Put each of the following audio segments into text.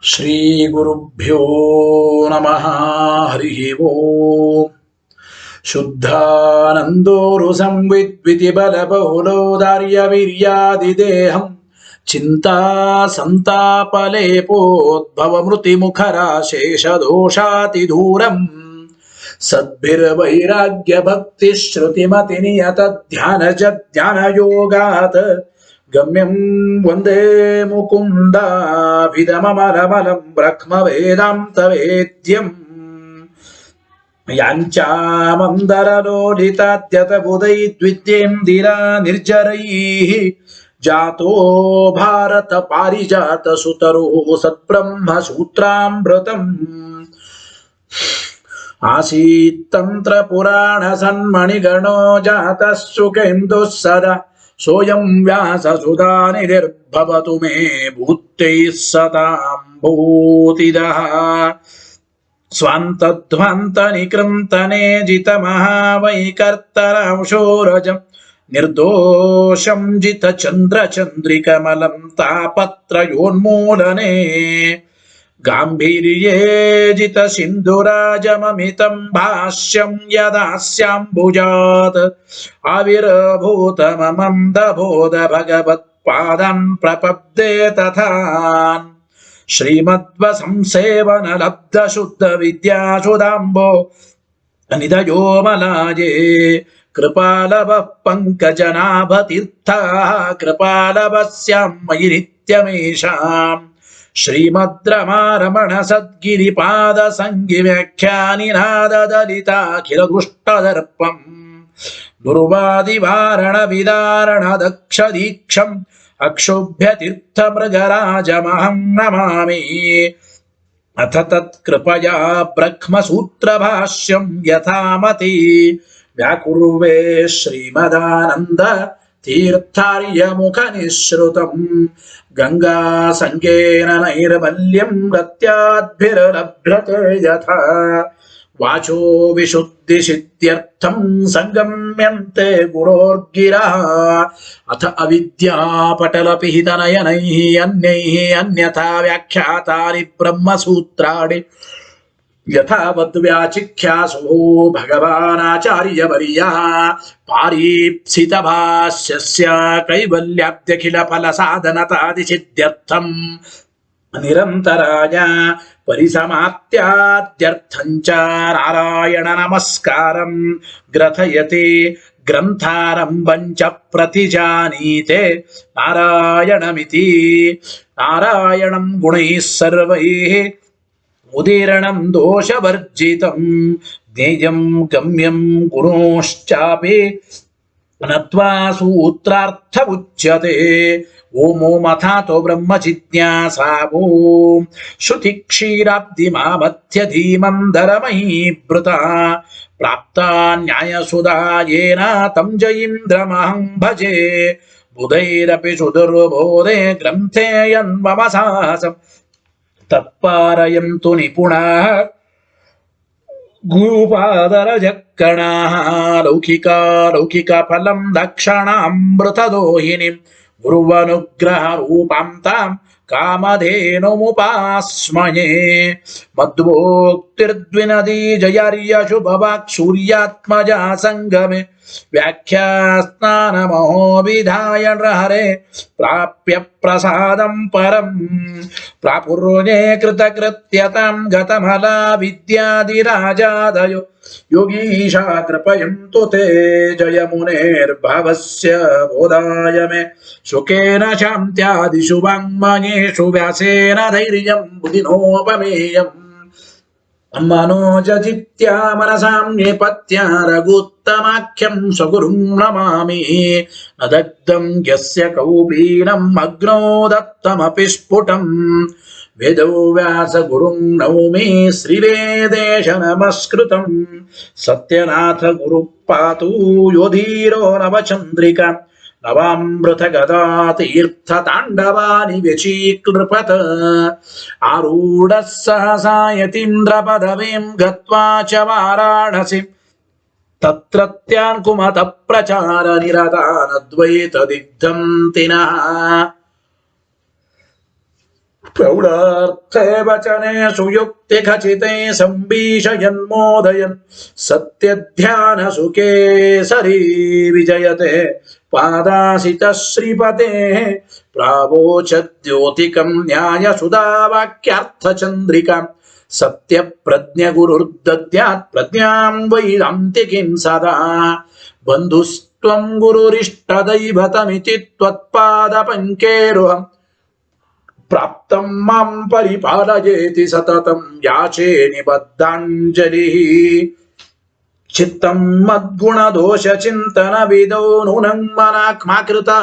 ಶ್ರೀಗುರುಭ್ಯೋ ನಮಃ. ಹರಿ ಓಂ. ಶುದ್ಧಾನಂದೋರು ಸಂವಿದ್ವಿತಿ ಬಲಬಹುಲೋದಾರ್ಯ ವೀರ್ಯಾದಿದೇಹಂ ಚಿಂತಾ ಸಂತಾಪಲೇಪೋದ್ಭವ ಮೃತಿಮುಖರಾಶೇಷದೋಷಾತಿ ದೂರಂ ಸದ್ಭಿರ್ವೈರಾಗ್ಯ ಭಕ್ತಿ ಶ್ರುತಿಮತಿ ನಿಯತ ಧ್ಯಾನ ಯೋಗಾತ್ ಗಮ್ಯಂ ವಂದೇ ಮುಕುಂದಾಭಿಧಮಮರಮಲಂ ಬ್ರಹ್ಮ ವೇದಾಂತ ವೇದ್ಯಂ ಯಾಂಚಾಮಂದರಲೋಲಿತಾದ್ಯತ ಬುಧೈದ್ವಿದ್ಯೇಂದಿರಾ ನಿರ್ಜರೈಃ ಜಾತೋ ಭಾರತ ಪಾರಿಜಾತ ಸುತರು ಸತ್ಬ್ರಹ್ಮ ಸೂತ್ರಾಮೃತಂ ಆಸೀತ್ತಂತ್ರ ಪುರಾಣ ಸನ್ಮಣಿಗಣೋ ಜಾತಃ ಸುಖೇಂದುಃ ಸದಾ ಸೋಯಂ ವ್ಯಾಸ ಸುಧಾನಿರ್ಭವತು ಮೇ ಭೂತೈಃ ಸತಾಂ ಭೂತಿದಃ ಸ್ವಾಂತಧ್ವಾಂತ ನಿಕೃಂತನೆ ಜಿತ ಮಹಾವೈಕರ್ತರಾಂಶೋರಜಂ ನಿರ್ದೋಷಂ ಜಿತ ಚಂದ್ರ ಚಂದ್ರಿಕಮಲಂ ತಾಪತ್ರಯೋನ್ಮೂಲನೆ ಗಾಂಭೀರ್ಯೇ ಜಿತ ಸಿಂಧುರಾಜಮಮಿತಂ ಭಾಷ್ಯಂ ಯದಾಸ್ಯಾಂಬುಜಾತ್ ಆವಿರ್ಭೂತಮಮಂದಬೋಧ ಭಗವತ್ಪಾದಂ ಪ್ರಪದ್ಯೆ ತಥಾನ್ ಶ್ರೀಮದ್ವಸಂಸೇವನ ಲಬ್ಧ ಶುದ್ಧ ವಿದ್ಯಾಸುಧಾಂಬೋ ನಿಧಯೋ ಮಲಾಯೇ ಕೃಪಾಲವ ಪಂಕಜನಾಭ ತೀರ್ಥ ಕೃಪಾಲವಸ್ಯಾಂ ಮಯಿ ನಿತ್ಯಮೇಷಾಂ ಶ್ರೀಮದ್ ರಮಾರಮಣ ಸದ್ಗಿರಿಪಾದ ಸಂಗಿ ವ್ಯಾಖ್ಯಾನಿನಾದ ದಲಿತಾಖಿಲ ದೃಷ್ಟದರ್ಪಂ ದುರ್ವಾದಿವಾರಣ ವಿದಾರಣ ದಕ್ಷ ದೀಕ್ಷಂ ಅಕ್ಷೋಭ್ಯ ತೀರ್ಥ ಮೃಗರಾಜಮಹಂ ನಮಾಮಿ. ಅಥ ತತ್ಕೃಪಯಾ ಬ್ರಹ್ಮಸೂತ್ರ ಭಾಷ್ಯಂ ಯಥಾಮತಿ ವ್ಯಾಕುರ್ವೇ ಶ್ರೀಮದಾನಂದ ತೀರ್ಥಾರ್ಯ ಮುಖ ನಿಶ್ರುತಂ ಗಂಗಾ ಸಂಗೇನ ನೈರ್ಮಲ್ಯಂ ರತ್ಯಾದ್ಭಿರ್ಲಭ್ಯತೆ ಯಥಾ ವಾಚೋ ವಿಶುದ್ಧಿ ಸಿದ್ಧ್ಯರ್ಥಂ ಸಂಗಮ್ಯಂತೆ ಗುರೋರ್ಗಿರಃ ಅಥ ಅವಿದ್ಯಾಪಟಲಪಿಹಿತನಯನೈಃ ಅನ್ಯೈಃ ಅನ್ಯಥಾ ವ್ಯಾಖ್ಯಾತಾನಿ ಬ್ರಹ್ಮಸೂತ್ರಾಣಿ ಯಥಾವದ್ ವ್ಯಾಚಿಖ್ಯಾಸೋ ಭಗವಾನಾಚಾರ್ಯವರ್ಯಃ ಪಾರೀಪ್ಸಿತ ಭಾಷ್ಯಸ್ಯ ಕೈವಲ್ಯಾಬ್ಧ್ಯಖಿಲ ಫಲ ಸಾಧನತಾದಿ ಸಿದ್ಧ್ಯರ್ಥಂ ನಿರಂತರಾಯ ಪರಿಸಮಾಪ್ತ್ಯಾದ್ಯರ್ಥಂಚ ನಾರಾಯಣ ನಮಸ್ಕಾರಂ ಗ್ರಥಯತೆ ಗ್ರಂಥಾರಂಭಂಚ ಪ್ರತಿಜಾನೀತೆ ನಾರಾಯಣಮಿತಿ. ನಾರಾಯಣಂ ಗುಣೈಃ ಸರ್ವೈಃ ಉದೀರಣಂ ದೋಷವರ್ಜಿತಂ ಜ್ಞೇಯಂ ಗಮ್ಯಂ ಗುಣೋಶ್ಚಾಪಿ ನತ್ವಾ ಸೂತ್ರಾರ್ಥ ಉಚ್ಯತೆ. ಓಂ ಓಂ ಅಥಾತೋ ಬ್ರಹ್ಮ ಜಿಜ್ಞಾಸಾ ಓಂ ಶ್ರುತಿ ಕ್ಷೀರಾಬ್ಧಿ ಮಾಮಥ್ಯ ಧೀಮಂಧರಮಹೀಭೃತ ಪ್ರಾಪ್ತ ನ್ಯಾಯಸುಧಾಯೇನ ತಂ ಜಯೀಂದ್ರಮಹಂ ಭಜೆ ಬುಧೈರಪಿ ಸುದುರ್ಬೋಧೆ ಗ್ರಂಥೇ ಯನ್ಮಮ ಸಾಹಸಂ ತತ್ಪಾರಯಂತು ನಿಪುಣಾಃ ಗುರುಪಾದರಜಕ್ಕಣಾಃ ಲೌಕಿಕ ಫಲಂ ದಕ್ಷಣಾಮೃತದೋಹಿನಿಂ ಗುರುವನುಗ್ರಹ ರೂಪಾಂ ತಾಂ ಕಾಮಧೇನುಮುಪಾಸ್ಮಯೇ. ಮದ್ವೋಕ್ತಿರ್ದ್ವಿನದಿ ಜಯಾರ್ಯ ಶುಭವಾಕ್ ಸೂರ್ಯಾತ್ಮಜಾ ಸಂಗಮೆ ವ್ಯಾಖ್ಯಾ ಸ್ನಾನಮಹೋ ವಿಧಾಯ ಹರೆ ಪ್ರಾಪ್ಯ ಪ್ರಸಾದಂ ಪರಂ ಪ್ರಾಪುರ್ಯೇ ಕೃತಕೃತ್ಯತಾಂ ಗತಮಲಾ ವಿದ್ಯಾದಿರಾಜಾದಯೋ ಯೋಗೀಶಾ ಕೃಪಯಂತು ತೇ ಜಯ ಮುನೇರ್ಭವಸ್ಯ ಬೋಧಾಯ ಮೇ ಸುಖೇನ ಶಾಂತ್ಯಾದಿಷು ವಾङ्मयेषु ವ್ಯಾಸೇನ ಧೈರ್ಯಂ ಬುಧಿನೋಪಮೇಯಂ ಮನೋಜಜಿತ್ಯ ಮನಸಾಂ ನೇಪಥ್ಯ ರಘುತ್ತಮಾಖ್ಯಂ ಸ್ವಗುರುಂ ನಮಾಮಿ. ನದಗ್ಧಂ ಯಸ್ಯ ಕೌಪೀನಂ ಅಗ್ನೋ ದತ್ತಮಪಿ ಸ್ಫುಟಂ ವೇದೋ ವ್ಯಾಸ ಗುರುಂ ನೌಮಿ ಶ್ರೀವೇದೇಶ ನಮಸ್ಕೃತಂ. ಸತ್ಯನಾಥ ಗುರು ಪಾತು ಯೋಧೀರೋ ನವಚಂದ್ರಿಕ ನವಾಮೃತ ಗದಾ ತೀರ್ಥ ತಾಂಡವಾನಿ ವ್ಯಚೀಕೃಪತ ಆರೂಢ ಸಹಸಾ ಯತೀಂದ್ರ ಪದವೀಂ ಗತ್ವಾ ಚ ವಾರಾಣಸಿ ತತ್ರತ್ಯಾನ್ ಕುಮತ ಪ್ರಚಾರ ನಿರತಾನದ್ವೈತ ದಿಗ್ಧಂತಿನಃ. ಪ್ರೌಢಾರ್ಥೇ ವಚನೆ ಸುಯುಕ್ತಿ ಖಚಿತೆ ಸಂಭೀಷಯನ್ಮೋದಯನ್ ಸತ್ಯಧ್ಯಾನ ಸುಖೇ ಸರಿ ವಿಜಯತೆ ಪಾದಾಸಿತ ಶ್ರೀಪತೆ ಪ್ರಾವೋಚದ್ಯೋತಿಕಂ ನ್ಯಾಯ ಸುಧಾವಾಕ್ಯಾರ್ಥ ಚಂದ್ರಿಕಾ ಸತ್ಯ ಪ್ರಜ್ಞ ಗುರುರ್ದದ್ಯಾತ್ ಪ್ರಜ್ಞಾಂ ವೈದಾಂತಿಕಿಂ ಸದಾ ಬಂಧುಸ್ತ್ವಂ ಗುರುರಿಷ್ಟ ದೈವತಮಿತಿ ತ್ವತ್ಪಾದ ಪಂಕೇರುಹಂ ಪ್ರಾಪ್ತಂ ಮಾಂ ಪರಿಪಾಲಯೇತಿ ಸತತಂ ಯಾಚೇ ನಿಬದ್ಧಾಂಜಲಿ ಚಿತ್ತಂ ಮದ್ಗುಣ ದೋಷ ಚಿಂತನ ವಿದೋ ನೂನಂ ಮನಾಕ್ಮಾಕೃತಾ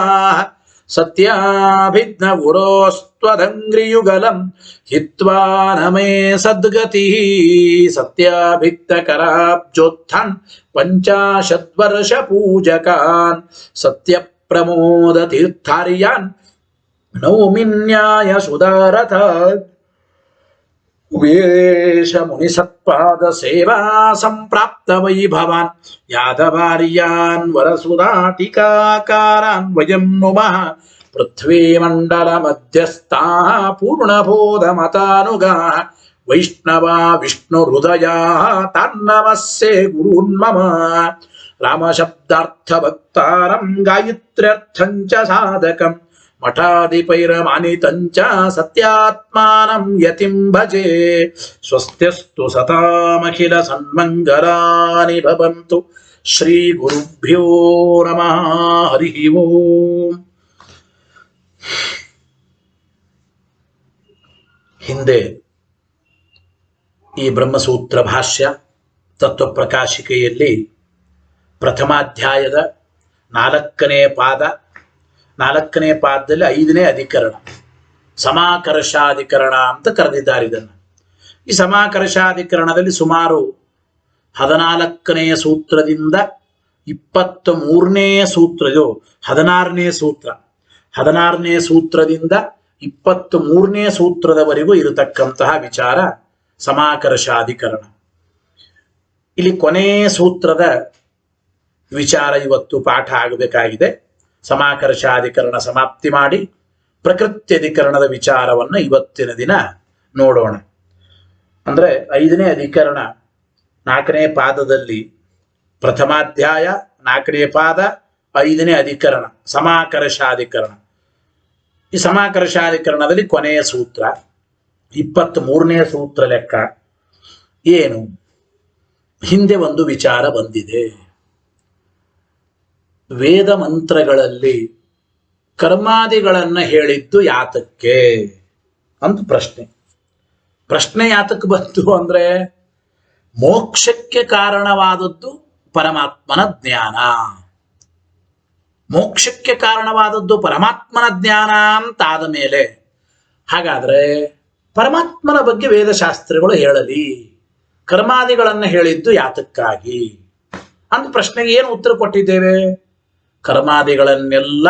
ಸತ್ಯಾಭಿಜ್ಞ ಗುರೋಸ್ತ್ವದಂಗ್ರಿಯುಗಲಂ ಹಿತ್ವಾ ನಮೇ ಸದ್ಗತಿ ಸತ್ಯಾಭಿಕ್ತ ಕರಾಬ್ಜೋತ್ಥಾನ್ ಪಂಚಾಶದ್ವರ್ಷ ಪೂಜಕಾನ್ ಸತ್ಯ ಪ್ರಮೋದ ತೀರ್ಥಾರ್ಯಾನ್ ನೌಮಿನ್ಯಾಯ ಸುಧಾರಥ ವೇಶ ಮುನಿ ಸತ್ಪಾದ ಸೇವಾ ಸಂಪ್ರಾಪ್ತ ವೈಭವಾನ್ ಯಾದವಾರ್ಯಾನ್ ವರಸುಧಾಟಿಕಾಕಾರಾನ್ ವಯಂ ನುಮಃ ಪೃಥ್ವೀ ಮಂಡಲ ಮಧ್ಯಸ್ಥಾ ಪೂರ್ಣಬೋಧ ಮತಾನುಗಾ ವೈಷ್ಣವಾ ವಿಷ್ಣು ಹೃದಯ ತಾನ್ನಮಸ್ಸೆ ಗುರುನ್ಮಮ ರಾಮಶಬ್ದಾರ್ಥ ಭಕ್ತಾರಂ ಗಾಯತ್ರ್ಯರ್ಥಂಚ ಸಾಧಕಂ ಮಠಾಧಿಪೈರಮಾನಿತಂಚ ಸತ್ಯಾತ್ಮಾನಂ ಯತಿಂ ಭಜೆ ಸ್ವಸ್ತ್ಯಸ್ತು ಸತಾಮಖಿಲ ಸನ್ಮಂಗಲಾನಿ ಭವಂತು ಶ್ರೀ ಗುರುಭ್ಯೋ ನಮಃ ಹರಿ ಓಂ. ಹಿಂದೆ ಈ ಬ್ರಹ್ಮಸೂತ್ರ ಭಾಷ್ಯ ತತ್ವಪ್ರಕಾಶಿಕೆಯಲ್ಲಿ ಪ್ರಥಮಾಧ್ಯಾಯದ 4ನೇ ಪಾದ, 4ನೇ ಪಾದದಲ್ಲಿ 5ನೇ ಅಧಿಕರಣ ಸಮಾಕರ್ಷಾಧಿಕರಣ ಅಂತ ಕರೆದಿದ್ದಾರೆ. ಇದನ್ನು ಈ ಸಮಾಕರ್ಷಾಧಿಕರಣದಲ್ಲಿ ಸುಮಾರು 14ನೇ ಸೂತ್ರದಿಂದ 23ನೇ ಸೂತ್ರ, 16ನೇ ಸೂತ್ರ, 16ನೇ ಸೂತ್ರದಿಂದ 23ನೇ ಸೂತ್ರದವರೆಗೂ ಇರತಕ್ಕಂತಹ ವಿಚಾರ ಸಮಾಕರ್ಷಾಧಿಕರಣ. ಇಲ್ಲಿ ಕೊನೆಯ ಸೂತ್ರದ ವಿಚಾರ ಇವತ್ತು ಪಾಠ ಆಗಬೇಕಾಗಿದೆ. ಸಮಾಕರ್ಷಾಧಿಕರಣ ಸಮಾಪ್ತಿ ಮಾಡಿ ಪ್ರಕೃತ್ಯಧಿಕರಣದ ವಿಚಾರವನ್ನು ಇವತ್ತಿನ ದಿನ ನೋಡೋಣ. ಅಂದರೆ 5ನೇ ಅಧಿಕರಣ 4ನೇ ಪಾದದಲ್ಲಿ ಪ್ರಥಮಾಧ್ಯಾಯ 4ನೇ ಪಾದ 5ನೇ ಅಧಿಕರಣ ಸಮಾಕರ್ಷಾಧಿಕರಣ. ಈ ಸಮಾಕರ್ಷಾಧಿಕರಣದಲ್ಲಿ ಕೊನೆಯ ಸೂತ್ರ 23ನೇ ಸೂತ್ರ ಲೆಕ್ಕ ಏನು? ಹಿಂದೆ ಒಂದು ವಿಚಾರ ಬಂದಿದೆ. ವೇದ ಮಂತ್ರಗಳಲ್ಲಿ ಕರ್ಮಾದಿಗಳನ್ನು ಹೇಳಿದ್ದು ಯಾತಕ್ಕೆ ಅಂತ ಪ್ರಶ್ನೆ ಯಾತಕ್ಕೆ ಬಂತು ಅಂದ್ರೆ, ಮೋಕ್ಷಕ್ಕೆ ಕಾರಣವಾದದ್ದು ಪರಮಾತ್ಮನ ಜ್ಞಾನ. ಮೋಕ್ಷಕ್ಕೆ ಕಾರಣವಾದದ್ದು ಪರಮಾತ್ಮನ ಜ್ಞಾನ ಅಂತಾದ ಮೇಲೆ ಹಾಗಾದ್ರೆ ಪರಮಾತ್ಮನ ಬಗ್ಗೆ ವೇದಶಾಸ್ತ್ರಗಳು ಹೇಳಲಿ, ಕರ್ಮಾದಿಗಳನ್ನು ಹೇಳಿದ್ದು ಯಾತಕ್ಕಾಗಿ ಅಂತ ಪ್ರಶ್ನೆಗೆ ಏನು ಉತ್ತರ ಕೊಟ್ಟಿದ್ದೇವೆ? ಕರ್ಮಾದಿಗಳನ್ನೆಲ್ಲ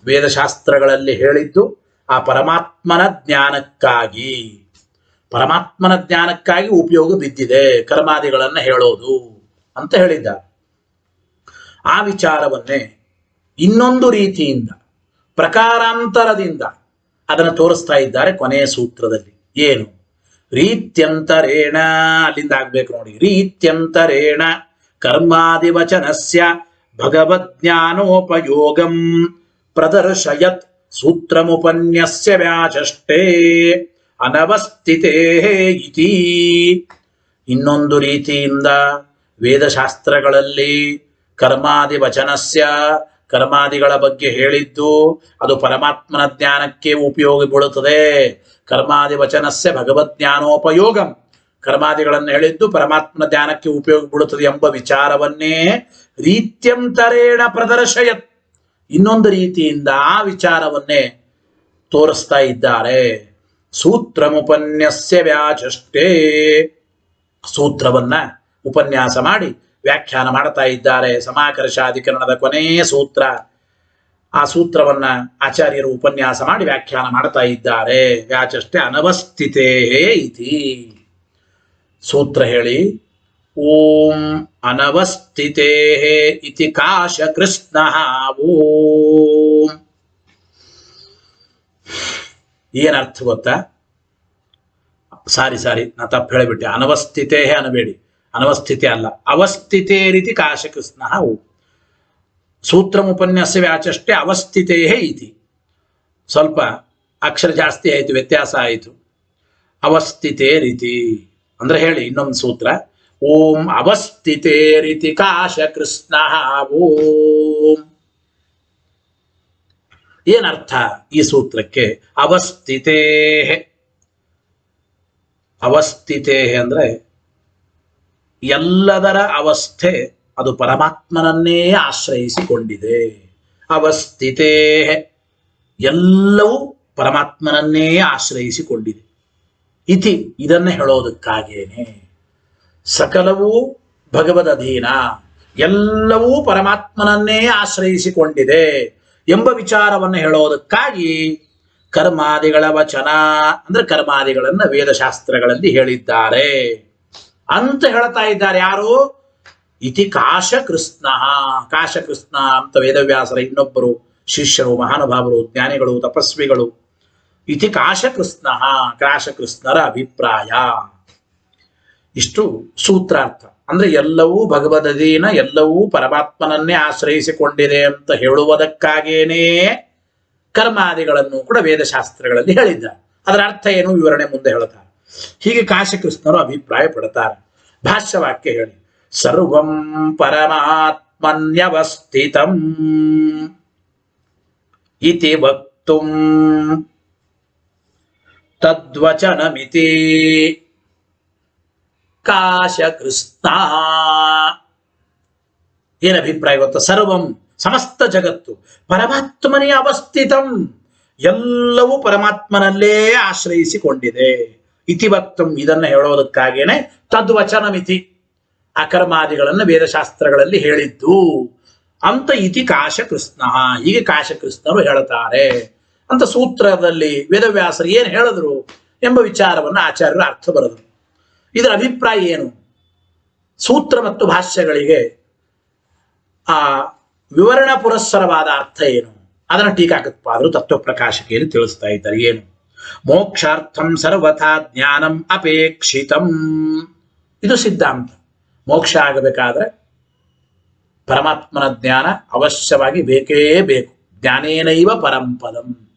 ವೇದಶಾಸ್ತ್ರಗಳಲ್ಲಿ ಹೇಳಿದ್ದು ಆ ಪರಮಾತ್ಮನ ಜ್ಞಾನಕ್ಕಾಗಿ, ಪರಮಾತ್ಮನ ಜ್ಞಾನಕ್ಕಾಗಿ ಉಪಯೋಗ ಬಿದ್ದಿದೆ ಕರ್ಮಾದಿಗಳನ್ನು ಹೇಳೋದು ಅಂತ ಹೇಳಿದ್ದಾರೆ. ಆ ವಿಚಾರವನ್ನೇ ಇನ್ನೊಂದು ರೀತಿಯಿಂದ ಪ್ರಕಾರಾಂತರದಿಂದ ಅದನ್ನು ತೋರಿಸ್ತಾ ಇದ್ದಾರೆ ಕೊನೆಯ ಸೂತ್ರದಲ್ಲಿ. ಏನು? ರೀತ್ಯಂತರೇಣ, ಅಲ್ಲಿಂದ ಆಗ್ಬೇಕು ನೋಡಿ. ರೀತ್ಯಂತರೇಣ ಕರ್ಮಾದಿವಚನಸ್ಯ ಭಗವಜ್ಞಾನೋಪಯೋಗಂ ಪ್ರದರ್ಶಯತ್ ಸೂತ್ರಮುಪನ್ಯಸ್ಯ ವ್ಯಾಚಷ್ಟೇ ಅನವಸ್ಥಿತೇ ಇತಿ. ಇನ್ನೊಂದು ರೀತಿಯಿಂದ ವೇದಶಾಸ್ತ್ರಗಳಲ್ಲಿ ಕರ್ಮಾದಿವಚನಸ್ಯ, ಕರ್ಮಾದಿಗಳ ಬಗ್ಗೆ ಹೇಳಿದ್ದು ಅದು ಪರಮಾತ್ಮನ ಜ್ಞಾನಕ್ಕೆ ಉಪಯೋಗ ಬೀಳುತ್ತದೆ. ಕರ್ಮಾದಿವಚನಸ್ಯ ಭಗವಜ್ಞಾನೋಪಯೋಗಂ, ಕರ್ಮಾದಿಗಳನ್ನು ಹೇಳಿದ್ದು ಪರಮಾತ್ಮನ ಜ್ಞಾನಕ್ಕೆ ಉಪಯೋಗ ಬೀಳುತ್ತದೆ ಎಂಬ ವಿಚಾರವನ್ನೇ ರೀತ್ಯಂತರೇಣ ಪ್ರದರ್ಶಯತ್, ಇನ್ನೊಂದು ರೀತಿಯಿಂದ ಆ ವಿಚಾರವನ್ನೇ ತೋರಿಸ್ತಾ ಇದ್ದಾರೆ. ಸೂತ್ರಮುಪನ್ಯಸ್ಯ ವ್ಯಾಚಷ್ಟೇ, ಸೂತ್ರವನ್ನ ಉಪನ್ಯಾಸ ಮಾಡಿ ವ್ಯಾಖ್ಯಾನ ಮಾಡ್ತಾ ಇದ್ದಾರೆ. ಸಮಾಕರ್ಷಾಧಿಕರಣದ ಕೊನೆಯ ಸೂತ್ರ, ಆ ಸೂತ್ರವನ್ನ ಆಚಾರ್ಯರು ಉಪನ್ಯಾಸ ಮಾಡಿ ವ್ಯಾಖ್ಯಾನ ಮಾಡ್ತಾ ಇದ್ದಾರೆ. ವ್ಯಾಚಷ್ಟೇ ಅನವಸ್ಥಿತೇ ಇತಿ. ಸೂತ್ರ ಹೇಳಿ. ಓಂ ಅನವಸ್ಥಿತೇ ಇತಿ ಕಾಶ ಕೃಷ್ಣ. ಓಂ ಏನರ್ಥ ಗೊತ್ತಾ? ಸಾರಿ ನಾ ತಪ್ಪು ಹೇಳಿಬಿಟ್ಟೆ. ಅನವಸ್ಥಿತೇ ಅನ್ನಬೇಡಿ, ಅನವಸ್ಥಿತೆ ಅಲ್ಲ, ಅವಸ್ಥಿತೇ ರೀತಿ ಕಾಶಕೃಷ್ಣ. ಸೂತ್ರಮುಪನ್ಯಾಸ ವ್ಯಾಚಷ್ಟೇ ಅವಸ್ಥಿತೇ ಇತಿ. ಸ್ವಲ್ಪ ಅಕ್ಷರ ಜಾಸ್ತಿ ಆಯಿತು, ವ್ಯತ್ಯಾಸ ಆಯಿತು. ಅವಸ್ಥಿತೇ ರೀತಿ ಅಂದ್ರೆ ಹೇಳಿ ಇನ್ನೊಂದು ಸೂತ್ರ. ಓಂ ಅವಸ್ಥಿತೇ ರೀತಿ ಕಾಶಕೃಷ್ಣ. ಓಂ ಏನರ್ಥ ಈ ಸೂತ್ರಕ್ಕೆ? ಅವಸ್ಥಿತೇ. ಅವಸ್ಥಿತೇ ಅಂದ್ರೆ ಎಲ್ಲದರ ಅವಸ್ಥೆ ಅದು ಪರಮಾತ್ಮನನ್ನೇ ಆಶ್ರಯಿಸಿಕೊಂಡಿದೆ. ಅವಸ್ಥಿತೇ ಎಲ್ಲವೂ ಪರಮಾತ್ಮನನ್ನೇ ಆಶ್ರಯಿಸಿಕೊಂಡಿದೆ. ಇತಿ ಇದನ್ನೇ ಹೇಳೋದಕ್ಕಾಗೇನೆ ಸಕಲವೂ ಭಗವದಧೀನ, ಎಲ್ಲವೂ ಪರಮಾತ್ಮನನ್ನೇ ಆಶ್ರಯಿಸಿಕೊಂಡಿದೆ ಎಂಬ ವಿಚಾರವನ್ನು ಹೇಳೋದಕ್ಕಾಗಿ ಕರ್ಮಾದಿಗಳ ವಚನ ಅಂದ್ರೆ ಕರ್ಮಾದಿಗಳನ್ನ ವೇದಶಾಸ್ತ್ರಗಳಲ್ಲಿ ಹೇಳಿದ್ದಾರೆ ಅಂತ ಹೇಳ್ತಾ ಇದ್ದಾರೆ. ಯಾರು? ಇತಿ ಕಾಶಕೃಷ್ಣ. ಕಾಶಕೃಷ್ಣ ಅಂತ ವೇದವ್ಯಾಸರ ಇನ್ನೊಬ್ಬರು ಶಿಷ್ಯರು, ಮಹಾನುಭಾವರು, ಜ್ಞಾನಿಗಳು, ತಪಸ್ವಿಗಳು. ಇತಿ ಕಾಶಕೃಷ್ಣ, ಕಾಶಕೃಷ್ಣರ ಅಭಿಪ್ರಾಯ. ಇಷ್ಟು ಸೂತ್ರಾರ್ಥ. ಅಂದ್ರೆ ಎಲ್ಲವೂ ಭಗವದಧೀನ, ಎಲ್ಲವೂ ಪರಮಾತ್ಮನನ್ನೇ ಆಶ್ರಯಿಸಿಕೊಂಡಿದೆ ಅಂತ ಹೇಳುವುದಕ್ಕಾಗೇನೇ ಕರ್ಮಾದಿಗಳನ್ನು ಕೂಡ ವೇದಶಾಸ್ತ್ರಗಳಲ್ಲಿ ಹೇಳಿದ್ದಾರೆ. ಅದರ ಅರ್ಥ ಏನು ವಿವರಣೆ ಮುಂದೆ ಹೇಳ್ತಾರೆ. ಹೀಗೆ ಕಾಶಕೃಷ್ಣರು ಅಭಿಪ್ರಾಯ ಪಡ್ತಾರೆ. ಭಾಷ್ಯವಾಕ್ಯ ಹೇಳಿ. ಸರ್ವಂ ಪರಮಾತ್ಮನ್ಯವಸ್ಥಿತಂ ಇತಿ ವಕ್ತುಂ ತದ್ವಚನಮಿತಿ ಕಾಶಕೃಷ್ಣ. ಏನ ಅಭಿಪ್ರಾಯ ಗೊತ್ತಾ? ಸರ್ವಂ ಸಮಸ್ತ ಜಗತ್ತು ಪರಮಾತ್ಮನೇ ಅವಸ್ಥಿತಂ, ಎಲ್ಲವೂ ಪರಮಾತ್ಮನಲ್ಲೇ ಆಶ್ರಯಿಸಿಕೊಂಡಿದೆ. ಇತಿವಕ್ತಂ ಇದನ್ನು ಹೇಳೋದಕ್ಕಾಗೇನೆ ತದ್ವಚನಮಿತಿ ಅಕರ್ಮಾದಿಗಳನ್ನು ವೇದಶಾಸ್ತ್ರಗಳಲ್ಲಿ ಹೇಳಿದ್ದು ಅಂತ ಇತಿ ಕಾಶಕೃಷ್ಣ. ಹೀಗೆ ಕಾಶಕೃಷ್ಣರು ಹೇಳ್ತಾರೆ ಅಂತ ಸೂತ್ರದಲ್ಲಿ ವೇದವ್ಯಾಸರು ಏನು ಹೇಳಿದ್ರು ಎಂಬ ವಿಚಾರವನ್ನು ಆಚಾರ್ಯರು ಅರ್ಥ ಬರೆದರು. ಇದರ ಅಭಿಪ್ರಾಯ ಏನು? ಸೂತ್ರ ಮತ್ತು ಭಾಷ್ಯಗಳಿಗೆ ಆ ವಿವರಣ ಪುರಸ್ಸರವಾದ ಅರ್ಥ ಏನು ಅದನ್ನು ಟೀಕಾಕೃತ್ಪಾದರು ತತ್ವಪ್ರಕಾಶಕೇನು ತಿಳಿಸ್ತಾ ಇದ್ದಾರೆ. ಏನು? ಮೋಕ್ಷಾರ್ಥಂ ಸರ್ವಥಾ ಜ್ಞಾನಂ ಅಪೇಕ್ಷಿತಂ. ಇದು ಸಿದ್ಧಾಂತ. ಮೋಕ್ಷ ಆಗಬೇಕಾದ್ರೆ ಪರಮಾತ್ಮನ ಜ್ಞಾನ ಅವಶ್ಯವಾಗಿ ಬೇಕೇ ಬೇಕು. ಜ್ಞಾನೇನೈವ ಪರಂಪದಂ.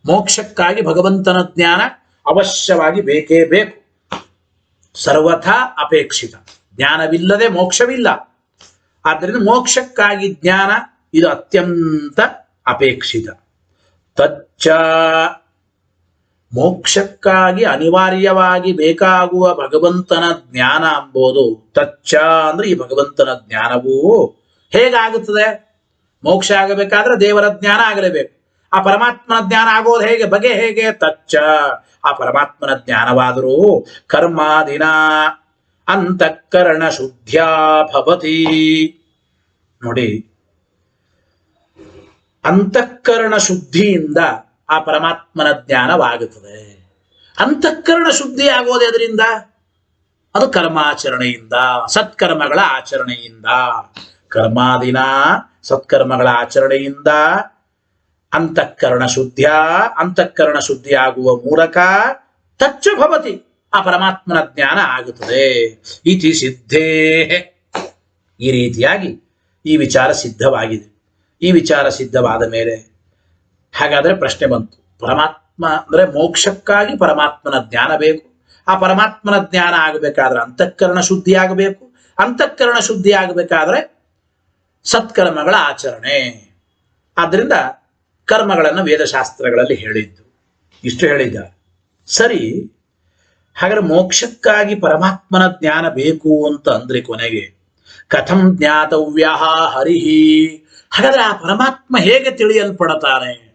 ಮೋಕ್ಷಕ್ಕಾಗಿ ಭಗವಂತನ ಜ್ಞಾನ ಅವಶ್ಯವಾಗಿ ಬೇಕೇ ಬೇಕು. ಸರ್ವಥಾ ಅಪೇಕ್ಷಿತ. ಜ್ಞಾನವಿಲ್ಲದೆ ಮೋಕ್ಷವಿಲ್ಲ. ಆದ್ದರಿಂದ ಮೋಕ್ಷಕ್ಕಾಗಿ ಜ್ಞಾನ ಇದು ಅತ್ಯಂತ ಅಪೇಕ್ಷಿತ. ತಚ್ಚ ಮೋಕ್ಷಕ್ಕಾಗಿ ಅನಿವಾರ್ಯವಾಗಿ ಬೇಕಾಗುವ ಭಗವಂತನ ಜ್ಞಾನ ಎಂಬುದು ತಚ್ಚ ಅಂದ್ರೆ ಈ ಭಗವಂತನ ಜ್ಞಾನವೂ ಹೇಗಾಗುತ್ತದೆ? ಮೋಕ್ಷ ಆಗಬೇಕಾದ್ರೆ ದೇವರ ಜ್ಞಾನ ಆಗಲೇಬೇಕು. ಆ ಪರಮಾತ್ಮನ ಜ್ಞಾನ ಆಗೋದು ಹೇಗೆ? ಬಗೆ ಹೇಗೆ? ತಚ್ಚ ಆ ಪರಮಾತ್ಮನ ಜ್ಞಾನವಾದರೂ ಕರ್ಮಾದಿನ ಅಂತಃಕರಣ ಶುದ್ಧ್ಯಾ ಭವತಿ. ನೋಡಿ, ಅಂತಃಕರಣ ಶುದ್ಧಿಯಿಂದ ಆ ಪರಮಾತ್ಮನ ಜ್ಞಾನವಾಗುತ್ತದೆ. ಅಂತಃಕರಣ ಶುದ್ಧಿ ಆಗೋದು ಅದರಿಂದ, ಅದು ಕರ್ಮಾಚರಣೆಯಿಂದ, ಸತ್ಕರ್ಮಗಳ ಆಚರಣೆಯಿಂದ. ಕರ್ಮಾದಿನ ಸತ್ಕರ್ಮಗಳ ಆಚರಣೆಯಿಂದ ಅಂತಃಕರಣ ಶುದ್ಧ, ಅಂತಃಕರಣ ಶುದ್ಧಿ ಆಗುವ ಮೂಲಕ ತಚ್ಚ ಭವತಿ ಆ ಪರಮಾತ್ಮನ ಜ್ಞಾನ ಆಗುತ್ತದೆ. ಇತಿ ಸಿದ್ಧೇ. ಈ ರೀತಿಯಾಗಿ ಈ ವಿಚಾರ ಸಿದ್ಧವಾಗಿದೆ. ಈ ವಿಚಾರ ಸಿದ್ಧವಾದ ಮೇಲೆ ಹಾಗಾದ್ರೆ ಪ್ರಶ್ನೆ ಬಂತು, ಪರಮಾತ್ಮ ಅಂದ್ರೆ ಮೋಕ್ಷಕ್ಕಾಗಿ ಪರಮಾತ್ಮನ ಜ್ಞಾನ ಬೇಕು. ಆ ಪರಮಾತ್ಮನ ಜ್ಞಾನ ಆಗಬೇಕಾದ್ರೆ ಅಂತಃಕರಣ ಶುದ್ಧಿ ಆಗಬೇಕು. ಅಂತಃಕರಣ ಶುದ್ಧಿ ಆಗಬೇಕಾದ್ರೆ ಸತ್ಕರ್ಮಗಳ ಆಚರಣೆ. ಆದ್ರಿಂದ ಕರ್ಮಗಳನ್ನು ವೇದಶಾಸ್ತ್ರಗಳಲ್ಲಿ ಹೇಳಿದ್ದು. ಇಷ್ಟು ಹೇಳಿದ್ದಾರೆ. ಸರಿ, ಹಾಗಾದ್ರೆ ಮೋಕ್ಷಕ್ಕಾಗಿ ಪರಮಾತ್ಮನ ಜ್ಞಾನ ಬೇಕು ಅಂತ ಅಂದ್ರೆ ಕೊನೆಗೆ ಕಥಂ ಜ್ಞಾತವ್ಯ ಹರಿಹಿ. ಹಾಗಾದ್ರೆ ಆ ಪರಮಾತ್ಮ ಹೇಗೆ ತಿಳಿಯಲ್ಪಡುತ್ತಾನೆ?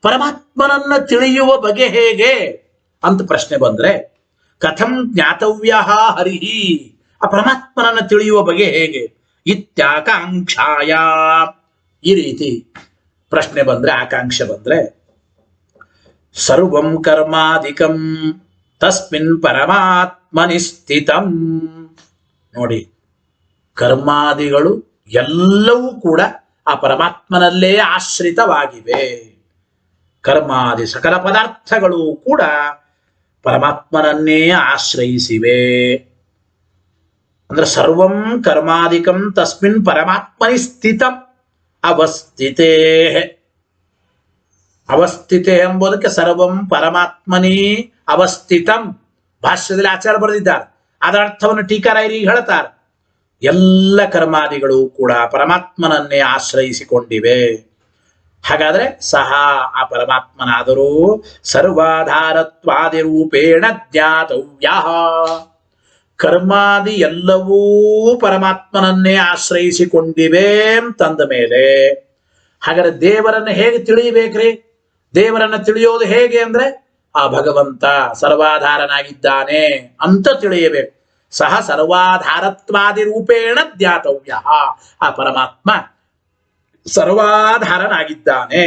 ಪರಮಾತ್ಮನನ್ನ ತಿಳಿಯುವ ಬಗೆ ಹೇಗೆ ಅಂತ ಪ್ರಶ್ನೆ ಬಂದ್ರೆ, ಕಥಂ ಜ್ಞಾತವ್ಯ ಹರಿಹಿ, ಆ ಪರಮಾತ್ಮನನ್ನ ತಿಳಿಯುವ ಬಗೆ ಹೇಗೆ? ಇತ್ಯಾಕಾಂಕ್ಷಾಯ. ಈ ರೀತಿ ಪ್ರಶ್ನೆ ಬಂದ್ರೆ, ಆಕಾಂಕ್ಷೆ ಬಂದ್ರೆ, ಸರ್ವಂ ಕರ್ಮಾಧಿಕಂ ತಸ್ಮಿನ್ ಪರಮಾತ್ಮನಿ ಸ್ಥಿತಂ. ನೋಡಿ, ಕರ್ಮಾದಿಗಳು ಎಲ್ಲವೂ ಕೂಡ ಆ ಪರಮಾತ್ಮನಲ್ಲೇ ಆಶ್ರಿತವಾಗಿವೆ. ಕರ್ಮಾದಿ ಸಕಲ ಪದಾರ್ಥಗಳು ಕೂಡ ಪರಮಾತ್ಮನನ್ನೇ ಆಶ್ರಯಿಸಿವೆ. ಅಂದ್ರೆ ಸರ್ವಂ ಕರ್ಮಾದಿಕಂ ತಸ್ಮಿನ್ ಪರಮಾತ್ಮನಿ ಸ್ಥಿತಂ ಅವಸ್ಥಿತೇ. ಅವಸ್ಥಿತೆ ಎಂಬುದಕ್ಕೆ ಸರ್ವಂ ಪರಮಾತ್ಮನಿ ಅವಸ್ಥಿತಂ ಭಾಷ್ಯದಲ್ಲಿ ಆಚಾರ್ಯ ಬರೆದಿದ್ದಾರೆ. ಅದರ ಅರ್ಥವನ್ನು ಟೀಕಾರಾಯರಿಗೆ ಹೇಳ್ತಾರೆ. ಎಲ್ಲ ಕರ್ಮಾದಿಗಳು ಕೂಡ ಪರಮಾತ್ಮನನ್ನೇ ಆಶ್ರಯಿಸಿಕೊಂಡಿವೆ. ಹಾಗಾದ್ರೆ ಸಹ ಆ ಪರಮಾತ್ಮನಾದರೂ ಸರ್ವಾಧಾರತ್ವಾದಿ ರೂಪೇಣ ಜ್ಞಾತವ್ಯ. ಕರ್ಮಾದಿ ಎಲ್ಲವೂ ಪರಮಾತ್ಮನನ್ನೇ ಆಶ್ರಯಿಸಿಕೊಂಡಿವೆ ಅಂತಂದ ಮೇಲೆ ಹಾಗಾದ್ರೆ ದೇವರನ್ನು ಹೇಗೆ ತಿಳಿಯಬೇಕ್ರಿ? ದೇವರನ್ನ ತಿಳಿಯೋದು ಹೇಗೆ ಅಂದ್ರೆ ಆ ಭಗವಂತ ಸರ್ವಾಧಾರನಾಗಿದ್ದಾನೆ ಅಂತ ತಿಳಿಯಬೇಕು. ಸಹ ಸರ್ವಾಧಾರತ್ವಾದಿ ರೂಪೇಣ ಜ್ಞಾತವ್ಯ. ಆ ಪರಮಾತ್ಮ ಸರ್ವಾಧಾರನಾಗಿದ್ದಾನೆ.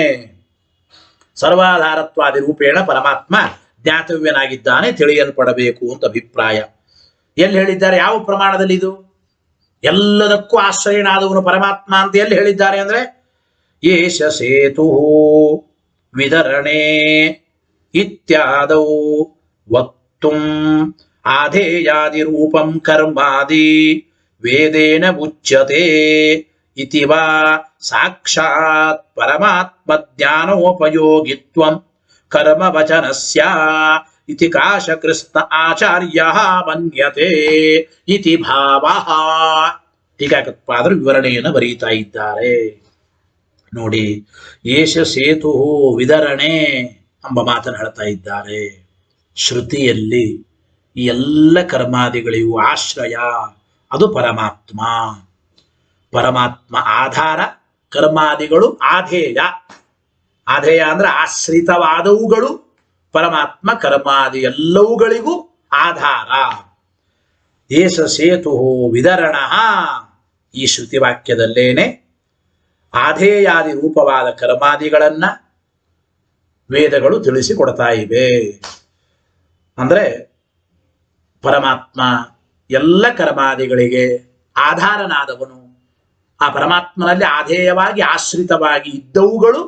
ಸರ್ವಾಧಾರತ್ವಾದಿ ರೂಪೇಣ ಪರಮಾತ್ಮ ಜ್ಞಾತವ್ಯನಾಗಿದ್ದಾನೆ, ತಿಳಿಯಲ್ಪಡಬೇಕು ಅಂತ ಅಭಿಪ್ರಾಯ. ಎಲ್ಲಿ ಹೇಳಿದ್ದಾರೆ? ಯಾವ ಪ್ರಮಾಣದಲ್ಲಿ ಇದು? ಎಲ್ಲದಕ್ಕೂ ಆಶ್ರಯನಾದವನು ಪರಮಾತ್ಮ ಅಂತ ಎಲ್ಲಿ ಹೇಳಿದ್ದಾರೆ ಅಂದ್ರೆ ಏಷ ಸೇತು ವಿದರಣೆ ಇತ್ಯಾದೌ ವಕ್ತುಂ ಆಧೇಯಾದಿ ರೂಪಂ ಕರ್ಮಾದಿ ವೇದೇನ ಉಚ್ಯತೆ ಇತಿ ವಾ ಸಾಕ್ಷಾತ್ ಪರಮಾತ್ಮ ಜ್ಞಾನೋಪಯೋಗಿತ್ವಂ ಕರ್ಮ ವಚನಸ್ಯ ಇತಿ ಕಾಶಕೃಷ್ಣ ಆಚಾರ್ಯಃ ಮನ್ಯತೆ ಇತಿ ಭಾವಃ. ಟೀಕಾಕೃತ್ಪಾದರು ವಿವರಣೆಯನ್ನು ಬರೀತಾ ಇದ್ದಾರೆ. ನೋಡಿ, ಏಷ ಸೇತು ವಿದರಣೆ ಎಂಬ ಮಾತನ್ನು ಹೇಳ್ತಾ ಇದ್ದಾರೆ. ಶ್ರುತಿಯಲ್ಲಿ ಈ ಎಲ್ಲ ಕರ್ಮಾದಿಗಳಿಗೂ ಆಶ್ರಯ ಅದು ಪರಮಾತ್ಮ. ಪರಮಾತ್ಮ ಆಧಾರ, ಕರ್ಮಾದಿಗಳು ಆಧೇಯ. ಆಧೇಯ ಅಂದ್ರೆ ಆಶ್ರಿತವಾದವುಗಳು. ಪರಮಾತ್ಮ ಕರ್ಮಾದಿ ಎಲ್ಲವುಗಳಿಗೂ ಆಧಾರ. ಏಷ ಸೇತು ವಿದರಣ. ಈ ಶ್ರುತಿ ವಾಕ್ಯದಲ್ಲೇನೆ ಆಧೇಯಾದಿ ರೂಪವಾದ ಕರ್ಮಾದಿಗಳನ್ನ ವೇದಗಳು ತಿಳಿಸಿಕೊಡ್ತಾ ಇವೆ. ಅಂದ್ರೆ ಪರಮಾತ್ಮ ಎಲ್ಲ ಕರ್ಮಾದಿಗಳಿಗೆ ಆಧಾರನಾದವನು. ಆ ಪರಮಾತ್ಮನಲ್ಲಿ ಆಧೇಯವಾಗಿ ಆಶ್ರಿತವಾಗಿ ಇದ್ದವುಗಳು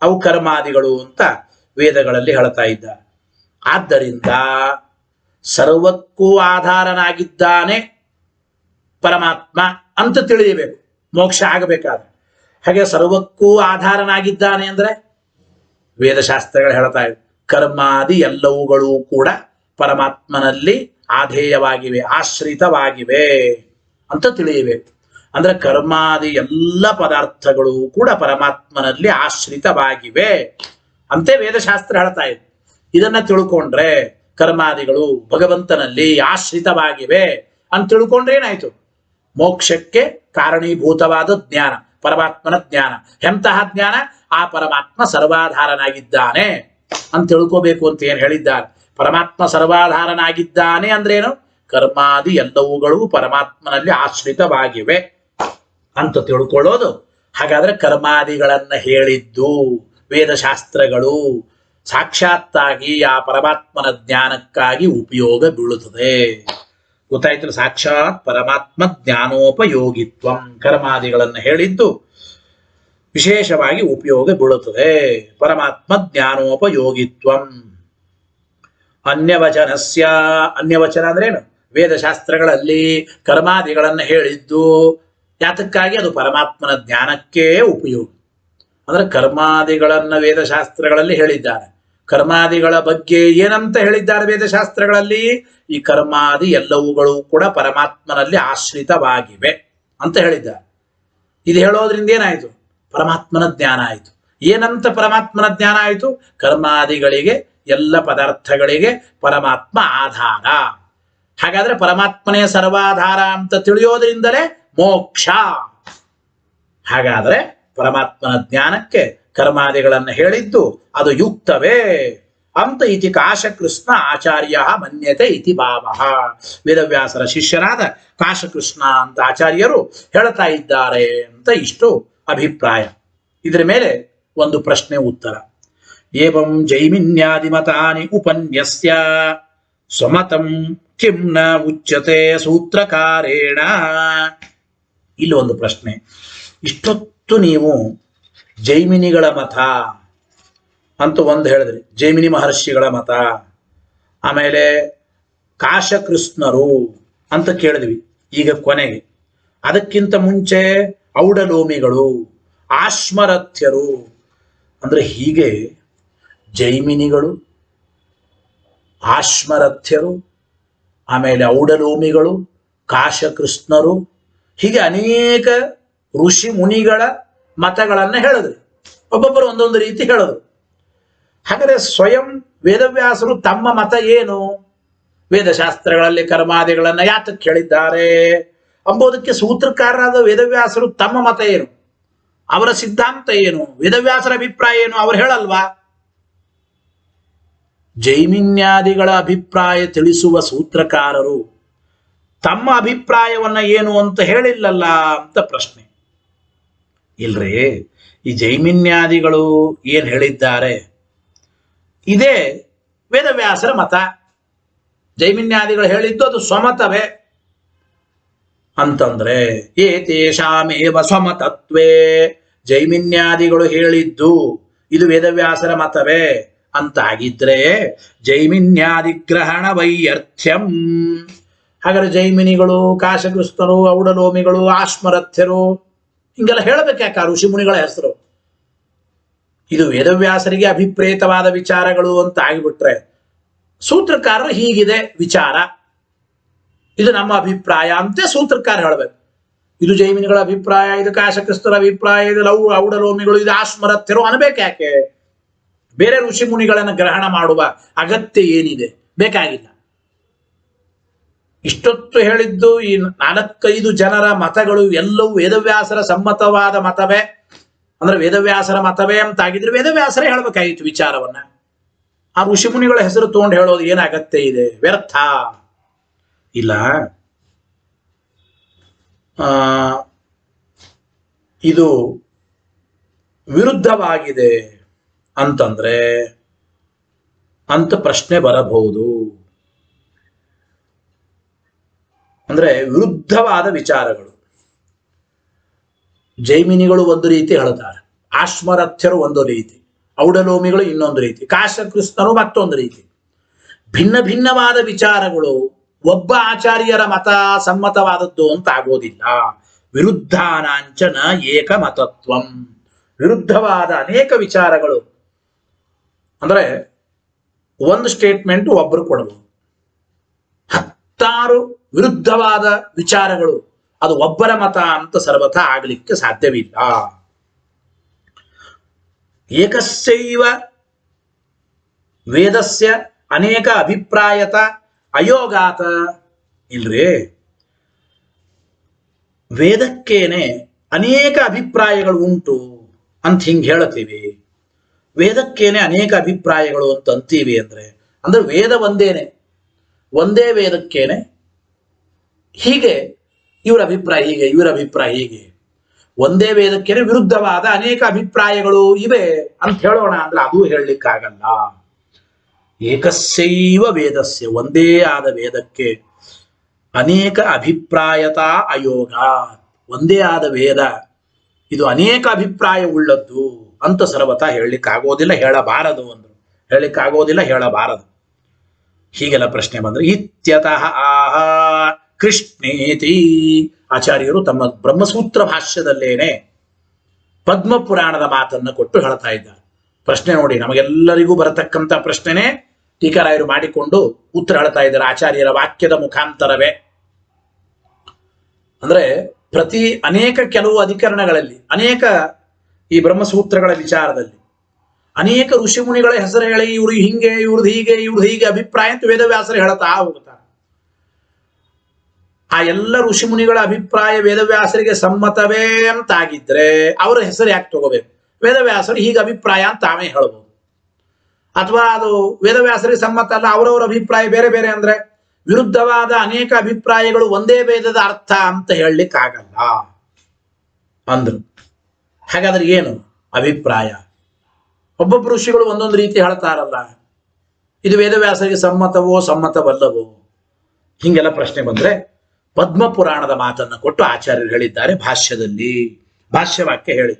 ಅವು ಕರ್ಮಾದಿಗಳು ಅಂತ ವೇದಗಳಲ್ಲಿ ಹೇಳ್ತಾ ಇದ್ದಾರೆ. ಆದ್ದರಿಂದ ಸರ್ವಕ್ಕೂ ಆಧಾರನಾಗಿದ್ದಾನೆ ಪರಮಾತ್ಮ ಅಂತ ತಿಳಿಯಬೇಕು ಮೋಕ್ಷ ಆಗಬೇಕಾದ್ರೆ. ಹಾಗೆ ಸರ್ವಕ್ಕೂ ಆಧಾರನಾಗಿದ್ದಾನೆ ಅಂದ್ರೆ ವೇದಶಾಸ್ತ್ರಗಳು ಹೇಳ್ತಾ ಇವೆ ಕರ್ಮಾದಿ ಎಲ್ಲವುಗಳು ಕೂಡ ಪರಮಾತ್ಮನಲ್ಲಿ ಆಧೇಯವಾಗಿವೆ, ಆಶ್ರಿತವಾಗಿವೆ ಅಂತ ತಿಳಿಯಬೇಕು. ಅಂದ್ರೆ ಕರ್ಮಾದಿ ಎಲ್ಲ ಪದಾರ್ಥಗಳು ಕೂಡ ಪರಮಾತ್ಮನಲ್ಲಿ ಆಶ್ರಿತವಾಗಿವೆ ಅಂತೆ ವೇದಶಾಸ್ತ್ರ ಹೇಳ್ತಾ ಇದೆ. ಇದನ್ನ ತಿಳ್ಕೊಂಡ್ರೆ ಕರ್ಮಾದಿಗಳು ಭಗವಂತನಲ್ಲಿ ಆಶ್ರಿತವಾಗಿವೆ ಅಂತ ತಿಳ್ಕೊಂಡ್ರೆ ಏನಾಯ್ತು? ಮೋಕ್ಷಕ್ಕೆ ಕಾರಣೀಭೂತವಾದ ಜ್ಞಾನ, ಪರಮಾತ್ಮನ ಜ್ಞಾನ. ಎಂತಹ ಜ್ಞಾನ? ಆ ಪರಮಾತ್ಮ ಸರ್ವಾಧಾರನಾಗಿದ್ದಾನೆ ಅಂತ ತಿಳ್ಕೋಬೇಕು ಅಂತ ಏನ್ ಹೇಳಿದ್ದಾರೆ. ಪರಮಾತ್ಮ ಸರ್ವಾಧಾರನಾಗಿದ್ದಾನೆ ಅಂದ್ರೇನು? ಕರ್ಮಾದಿ ಎಲ್ಲವುಗಳು ಪರಮಾತ್ಮನಲ್ಲಿ ಆಶ್ರಿತವಾಗಿವೆ ಅಂತ ತಿಳ್ಕೊಳ್ಳೋದು. ಹಾಗಾದ್ರೆ ಕರ್ಮಾದಿಗಳನ್ನ ಹೇಳಿದ್ದು ವೇದಶಾಸ್ತ್ರಗಳು ಸಾಕ್ಷಾತ್ತಾಗಿ ಆ ಪರಮಾತ್ಮನ ಜ್ಞಾನಕ್ಕಾಗಿ ಉಪಯೋಗ ಬೀಳುತ್ತದೆ. ಗೊತ್ತಾಯ್ತು? ಸಾಕ್ಷಾತ್ ಪರಮಾತ್ಮ ಜ್ಞಾನೋಪಯೋಗಿತ್ವಂ ಕರ್ಮಾದಿಗಳನ್ನು ಹೇಳಿದ್ದು ವಿಶೇಷವಾಗಿ ಉಪಯೋಗ ಬೀಳುತ್ತದೆ. ಪರಮಾತ್ಮ ಜ್ಞಾನೋಪಯೋಗಿತ್ವಂ. ಅನ್ಯವಚನಸ್ಯ. ಅನ್ಯವಚನ ಅಂದ್ರೇನು? ವೇದಶಾಸ್ತ್ರಗಳಲ್ಲಿ ಕರ್ಮಾದಿಗಳನ್ನು ಹೇಳಿದ್ದು ಯಾತಕ್ಕಾಗಿ? ಅದು ಪರಮಾತ್ಮನ ಜ್ಞಾನಕ್ಕೆ ಉಪಯೋಗ. ಅಂದ್ರೆ ಕರ್ಮಾದಿಗಳನ್ನ ವೇದಶಾಸ್ತ್ರಗಳಲ್ಲಿ ಹೇಳಿದ್ದಾರೆ. ಕರ್ಮಾದಿಗಳ ಬಗ್ಗೆ ಏನಂತ ಹೇಳಿದ್ದಾರೆ ವೇದಶಾಸ್ತ್ರಗಳಲ್ಲಿ? ಈ ಕರ್ಮಾದಿ ಎಲ್ಲವುಗಳು ಕೂಡ ಪರಮಾತ್ಮನಲ್ಲಿ ಆಶ್ರಿತವಾಗಿವೆ ಅಂತ ಹೇಳಿದ್ದಾರೆ. ಇದು ಹೇಳೋದ್ರಿಂದ ಏನಾಯ್ತು? ಪರಮಾತ್ಮನ ಜ್ಞಾನ ಆಯಿತು. ಏನಂತ ಪರಮಾತ್ಮನ ಜ್ಞಾನ ಆಯಿತು? ಕರ್ಮಾದಿಗಳಿಗೆ, ಎಲ್ಲ ಪದಾರ್ಥಗಳಿಗೆ ಪರಮಾತ್ಮ ಆಧಾರ. ಹಾಗಾದ್ರೆ ಪರಮಾತ್ಮನೇ ಸರ್ವಾಧಾರ ಅಂತ ತಿಳಿಯೋದ್ರಿಂದಲೇ ಮೋಕ್ಷ. ಹಾಗಾದ್ರೆ ಪರಮಾತ್ಮನ ಜ್ಞಾನಕ್ಕೆ ಕರ್ಮಾದಿಗಳನ್ನು ಹೇಳಿದ್ದು ಅದು ಯುಕ್ತವೇ ಅಂತ ಇತಿ ಕಾಶಕೃಷ್ಣ ಆಚಾರ್ಯ ಮನ್ಯತೆ ಇತಿ ಭಾವ. ವೇದವ್ಯಾಸರ ಶಿಷ್ಯರಾದ ಕಾಶಕೃಷ್ಣ ಅಂತ ಆಚಾರ್ಯರು ಹೇಳ್ತಾ ಇದ್ದಾರೆ ಅಂತ ಇಷ್ಟು ಅಭಿಪ್ರಾಯ. ಇದರ ಮೇಲೆ ಒಂದು ಪ್ರಶ್ನೆ ಉತ್ತರ. ಏವಂ ಜೈಮಿನ್ಯಾದಿಮತಾನಿ ಉಪನ್ಯಸ್ಯ ಸ್ವಮತಂ ಕಿಂ ನ ಉಚ್ಯತೆ ಸೂತ್ರಕಾರೇಣ. ಇಲ್ಲಿ ಒಂದು ಪ್ರಶ್ನೆ. ಇಷ್ಟೊತ್ತು ನೀವು ಜೈಮಿನಿಗಳ ಮತ ಅಂತ ಒಂದು ಹೇಳಿದ್ರಿ, ಜೈಮಿನಿ ಮಹರ್ಷಿಗಳ ಮತ, ಆಮೇಲೆ ಕಾಶಕೃಷ್ಣರು ಅಂತ ಕೇಳಿದ್ವಿ. ಈಗ ಕೊನೆಗೆ ಅದಕ್ಕಿಂತ ಮುಂಚೆ ಔಡಲೋಮಿಗಳು, ಆಶ್ಮರಥ್ಯರು. ಅಂದ್ರೆ ಹೀಗೆ ಜೈಮಿನಿಗಳು, ಆಶ್ಮರಥ್ಯರು, ಆಮೇಲೆ ಔಡಲೋಮಿಗಳು, ಕಾಶಕೃಷ್ಣರು, ಹೀಗೆ ಅನೇಕ ಋಷಿ ಮುನಿಗಳ ಮತಗಳನ್ನ ಹೇಳಿದ್ರು. ಒಬ್ಬೊಬ್ಬರು ಒಂದೊಂದು ರೀತಿ ಹೇಳಿದ್ರು. ಹಾಗಾದರೆ ಸ್ವಯಂ ವೇದವ್ಯಾಸರು ತಮ್ಮ ಮತ ಏನು, ವೇದಶಾಸ್ತ್ರಗಳಲ್ಲಿ ಕರ್ಮಾದಿಗಳನ್ನ ಯಾತಕ್ಕೆ ಹೇಳಿದ್ದಾರೆ ಅಂಬೋದಕ್ಕೆ ಸೂತ್ರಕಾರರಾದ ವೇದವ್ಯಾಸರು ತಮ್ಮ ಮತ ಏನು, ಅವರ ಸಿದ್ಧಾಂತ ಏನು, ವೇದವ್ಯಾಸರ ಅಭಿಪ್ರಾಯ ಏನು ಅವರು ಹೇಳಲ್ವಾ? ಜೈಮಿನ್ಯಾದಿಗಳ ಅಭಿಪ್ರಾಯ ತಿಳಿಸುವ ಸೂತ್ರಕಾರರು ತಮ್ಮ ಅಭಿಪ್ರಾಯವನ್ನ ಏನು ಅಂತ ಹೇಳಿಲ್ಲಲ್ಲ ಅಂತ ಪ್ರಶ್ನೆ. ಇಲ್ರಿ, ಈ ಜೈಮಿನ್ಯಾದಿಗಳು ಏನ್ ಹೇಳಿದ್ದಾರೆ ಇದೇ ವೇದವ್ಯಾಸರ ಮತ. ಜೈಮಿನ್ಯಾದಿಗಳು ಹೇಳಿದ್ದು ಅದು ಸ್ವಮತವೇ ಅಂತಂದ್ರೆ ಏತೇಷಾಮೇವ ಸ್ವಮತತ್ವೇ, ಜೈಮಿನ್ಯಾದಿಗಳು ಹೇಳಿದ್ದು ಇದು ವೇದವ್ಯಾಸರ ಮತವೇ ಅಂತಾಗಿದ್ರೆ ಜೈಮಿನ್ಯಾದಿಗ್ರಹಣ ವೈಯರ್ಥ್ಯಂ. ಹಾಗಾದ್ರೆ ಜೈಮಿನಿಗಳು, ಕಾಶಕೃಷ್ಣರು, ಔಡಲೋಮಿಗಳು, ಆಶ್ಮರಥ್ಯರು ಹಿಂಗೆಲ್ಲ ಹೇಳಬೇಕಾಕ ಋಷಿ ಮುನಿಗಳ ಹೆಸರು? ಇದು ವೇದವ್ಯಾಸರಿಗೆ ಅಭಿಪ್ರೇತವಾದ ವಿಚಾರಗಳು ಅಂತ ಆಗಿಬಿಟ್ರೆ ಸೂತ್ರಕಾರರು ಹೀಗಿದೆ ವಿಚಾರ, ಇದು ನಮ್ಮ ಅಭಿಪ್ರಾಯ ಅಂತ ಸೂತ್ರಕಾರ ಹೇಳಬೇಕು. ಇದು ಜೈಮಿನಿಗಳ ಅಭಿಪ್ರಾಯ, ಇದು ಕಾಶಕೃಷ್ಣರ ಅಭಿಪ್ರಾಯ, ಇದು ಔಡಲೋಮಿಗಳು, ಇದು ಆಶ್ಮರಥ್ಯರು ಅನ್ಬೇಕು ಯಾಕೆ? ಬೇರೆ ಋಷಿ ಮುನಿಗಳನ್ನು ಗ್ರಹಣ ಮಾಡುವ ಅಗತ್ಯ ಏನಿದೆ? ಬೇಕಾಗಿಲ್ಲ. ಇಷ್ಟೊತ್ತು ಹೇಳಿದ್ದು ಈ 4-5 ಜನರ ಮತಗಳು ಎಲ್ಲವೂ ವೇದವ್ಯಾಸರ ಸಮ್ಮತವಾದ ಮತವೇ, ಅಂದ್ರೆ ವೇದವ್ಯಾಸರ ಮತವೇ ಅಂತಾಗಿದ್ರೆ ವೇದವ್ಯಾಸರೇ ಹೇಳ್ಬೇಕಾಗಿತ್ತು ವಿಚಾರವನ್ನ. ಆ ಋಷಿ ಮುನಿಗಳ ಹೆಸರು ತಗೊಂಡು ಹೇಳೋದು ಏನ್ ಅಗತ್ಯ ಇದೆ? ವ್ಯರ್ಥ. ಇಲ್ಲ, ಇದು ವಿರುದ್ಧವಾಗಿದೆ ಅಂತಂದ್ರೆ ಅಂತ ಪ್ರಶ್ನೆ ಬರಬಹುದು. ಅಂದ್ರೆ ವಿರುದ್ಧವಾದ ವಿಚಾರಗಳು. ಜೈಮಿನಿಗಳು ಒಂದು ರೀತಿ ಹೇಳ್ತಾರೆ, ಆಶ್ಮರಥ್ಯರು ಒಂದು ರೀತಿ, ಔಡಲೋಮಿಗಳು ಇನ್ನೊಂದು ರೀತಿ, ಕಾಶಕೃಷ್ಣರು ಮತ್ತೊಂದು ರೀತಿ. ಭಿನ್ನ ಭಿನ್ನವಾದ ವಿಚಾರಗಳು ಒಬ್ಬ ಆಚಾರ್ಯರ ಮತ ಸಮ್ಮತವಾದದ್ದು ಅಂತ ಆಗೋದಿಲ್ಲ. ವಿರುದ್ಧಾನಾಂಚನ ಏಕಮತತ್ವಂ, ವಿರುದ್ಧವಾದ ಅನೇಕ ವಿಚಾರಗಳು. ಅಂದ್ರೆ ಒಂದು ಸ್ಟೇಟ್ಮೆಂಟ್ ಒಬ್ಬರು ಕೊಡಬಹುದು, 10 ವಿರುದ್ಧವಾದ ವಿಚಾರಗಳು ಅದು ಒಬ್ಬರ ಮತ ಅಂತ ಸರ್ವಥಾ ಆಗಲಿಕ್ಕೆ ಸಾಧ್ಯವಿಲ್ಲ. ಏಕಸ್ಯೈವ ವೇದಸ್ಯ ಅನೇಕ ಅಭಿಪ್ರಾಯತ ಅಯೋಗಾತ. ಇಲ್ರಿ, ವೇದಕ್ಕೇನೆ ಅನೇಕ ಅಭಿಪ್ರಾಯಗಳು ಉಂಟು ಅಂತ ಹಿಂಗೆ ಹೇಳ್ತೀವಿ. ವೇದಕ್ಕೇನೆ ಅನೇಕ ಅಭಿಪ್ರಾಯಗಳು ಅಂತ ಅಂತೀವಿ ಅಂದ್ರೆ ವೇದ ಒಂದೇನೆ, ಒಂದೇ ವೇದಕ್ಕೇನೆ ಹೀಗೆ ಇವರ ಅಭಿಪ್ರಾಯ ಹೀಗೆ, ಇವರ ಅಭಿಪ್ರಾಯ ಹೀಗೆ, ಒಂದೇ ವೇದಕ್ಕೇನೆ ವಿರುದ್ಧವಾದ ಅನೇಕ ಅಭಿಪ್ರಾಯಗಳು ಇವೆ ಅಂತ ಹೇಳೋಣ ಅಂದ್ರೆ ಅದು ಹೇಳಲಿಕ್ಕಾಗಲ್ಲ. ಏಕಸ್ಯೈವ ವೇದಸ್ಯ, ಒಂದೇ ಆದ ವೇದಕ್ಕೆ ಅನೇಕ ಅಭಿಪ್ರಾಯತಾ ಅಯೋಗ, ಒಂದೇ ಆದ ವೇದ ಇದು ಅನೇಕ ಅಭಿಪ್ರಾಯ ಉಳ್ಳದ್ದು ಅಂತ ಸರ್ವತಾ ಹೇಳಲಿಕ್ಕಾಗೋದಿಲ್ಲ, ಹೇಳಬಾರದು ಅಂದ್ರು. ಹೇಳಲಿಕ್ಕಾಗೋದಿಲ್ಲ, ಹೇಳಬಾರದು. ಹೀಗೆಲ್ಲ ಪ್ರಶ್ನೆ ಬಂದ್ರೆ ಇತ್ಯತಃ ಆಹ ಕೃಷ್ಣೇತಿ. ಆಚಾರ್ಯರು ತಮ್ಮ ಬ್ರಹ್ಮಸೂತ್ರ ಭಾಷ್ಯದಲ್ಲೇನೆ ಪದ್ಮಪುರಾಣದ ಮಾತನ್ನ ಕೊಟ್ಟು ಹೇಳ್ತಾ ಇದ್ದಾರೆ. ಪ್ರಶ್ನೆ ನೋಡಿ, ನಮಗೆಲ್ಲರಿಗೂ ಬರತಕ್ಕಂಥ ಪ್ರಶ್ನೆನೇ ಟೀಕಾರಾಯರು ಮಾಡಿಕೊಂಡು ಉತ್ತರ ಹೇಳ್ತಾ ಇದ್ದಾರೆ ಆಚಾರ್ಯರ ವಾಕ್ಯದ ಮುಖಾಂತರವೇ. ಅಂದ್ರೆ ಅನೇಕ ಕೆಲವು ಅಧಿಕರಣಗಳಲ್ಲಿ, ಅನೇಕ ಈ ಬ್ರಹ್ಮಸೂತ್ರಗಳ ವಿಚಾರದಲ್ಲಿ ಅನೇಕ ಋಷಿ ಮುನಿಗಳ ಹೆಸರು ಹೇಳಿ ಇವರು ಹಿಂಗೆ, ಇವ್ರದ್ದು ಹೀಗೆ, ಇವ್ರದ್ದು ಹೀಗೆ ಅಭಿಪ್ರಾಯ ಅಂತ ವೇದವ್ಯಾಸರು ಹೇಳ್ತಾ ಹೋಗ್ತಾರೆ. ಆ ಎಲ್ಲ ಋಷಿ ಮುನಿಗಳ ಅಭಿಪ್ರಾಯ ವೇದವ್ಯಾಸರಿಗೆ ಸಮ್ಮತವೇ ಅಂತಾಗಿದ್ರೆ ಅವರ ಹೆಸರು ಯಾಕೆ ತಗೋಬೇಕು? ವೇದವ್ಯಾಸರು ಹೀಗೆ ಅಭಿಪ್ರಾಯ ಅಂತ ತಾವೇ ಹೇಳ್ಬೋದು. ಅಥವಾ ಅದು ವೇದವ್ಯಾಸರಿಗೆ ಸಮ್ಮತ ಅಲ್ಲ, ಅವರವರ ಅಭಿಪ್ರಾಯ ಬೇರೆ ಬೇರೆ ಅಂದ್ರೆ ವಿರುದ್ಧವಾದ ಅನೇಕ ಅಭಿಪ್ರಾಯಗಳು ಒಂದೇ ವೇದದ ಅರ್ಥ ಅಂತ ಹೇಳಲಿಕ್ಕಾಗಲ್ಲ ಅಂದ್ರು. ಹಾಗಾದ್ರೆ ಏನು ಅಭಿಪ್ರಾಯ? ಒಬ್ಬೊಬ್ಬ ಋಷಿಗಳು ಒಂದೊಂದು ರೀತಿ ಹೇಳ್ತಾರಲ್ಲ, ಇದು ವೇದವ್ಯಾಸರಿಗೆ ಸಮ್ಮತವೋ ಸಮ್ಮತವಲ್ಲವೋ? ಹಿಂಗೆಲ್ಲ ಪ್ರಶ್ನೆ ಬಂದ್ರೆ ಪದ್ಮಪುರಾಣದ ಮಾತನ್ನ ಕೊಟ್ಟು ಆಚಾರ್ಯರು ಹೇಳಿದ್ದಾರೆ ಭಾಷ್ಯದಲ್ಲಿ. ಭಾಷ್ಯವಾಕ್ಯ ಹೇಳಿ,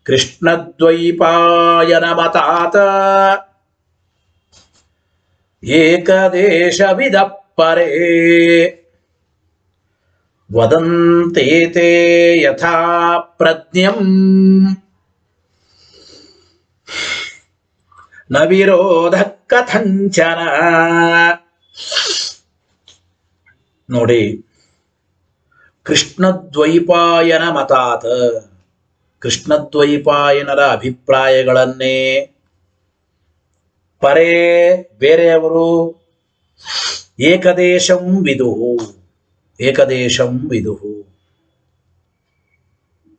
ಕೃಷ್ಣದ್ವೈಪಾಯನ ಮತಾತ ಏಕದೇಶವಿದ ಪರೇ ವದಂತೆ ಯಥಾ ಪ್ರಜ್ಞಂ ನ ವಿರೋಧ ಕಥಂಚನ. ನೋಡಿ, ಕೃಷ್ಣದ್ವೈಪಾಯನ ಮತಾತ, ಕೃಷ್ಣದ್ವೈಪಾಯನರ ಅಭಿಪ್ರಾಯಗಳನ್ನೇ ಪರೇ ಬೇರೆಯವರು ಏಕದೇಶಂ ವಿದುಹು, ಏಕದೇಶಂ ವಿದುಹು,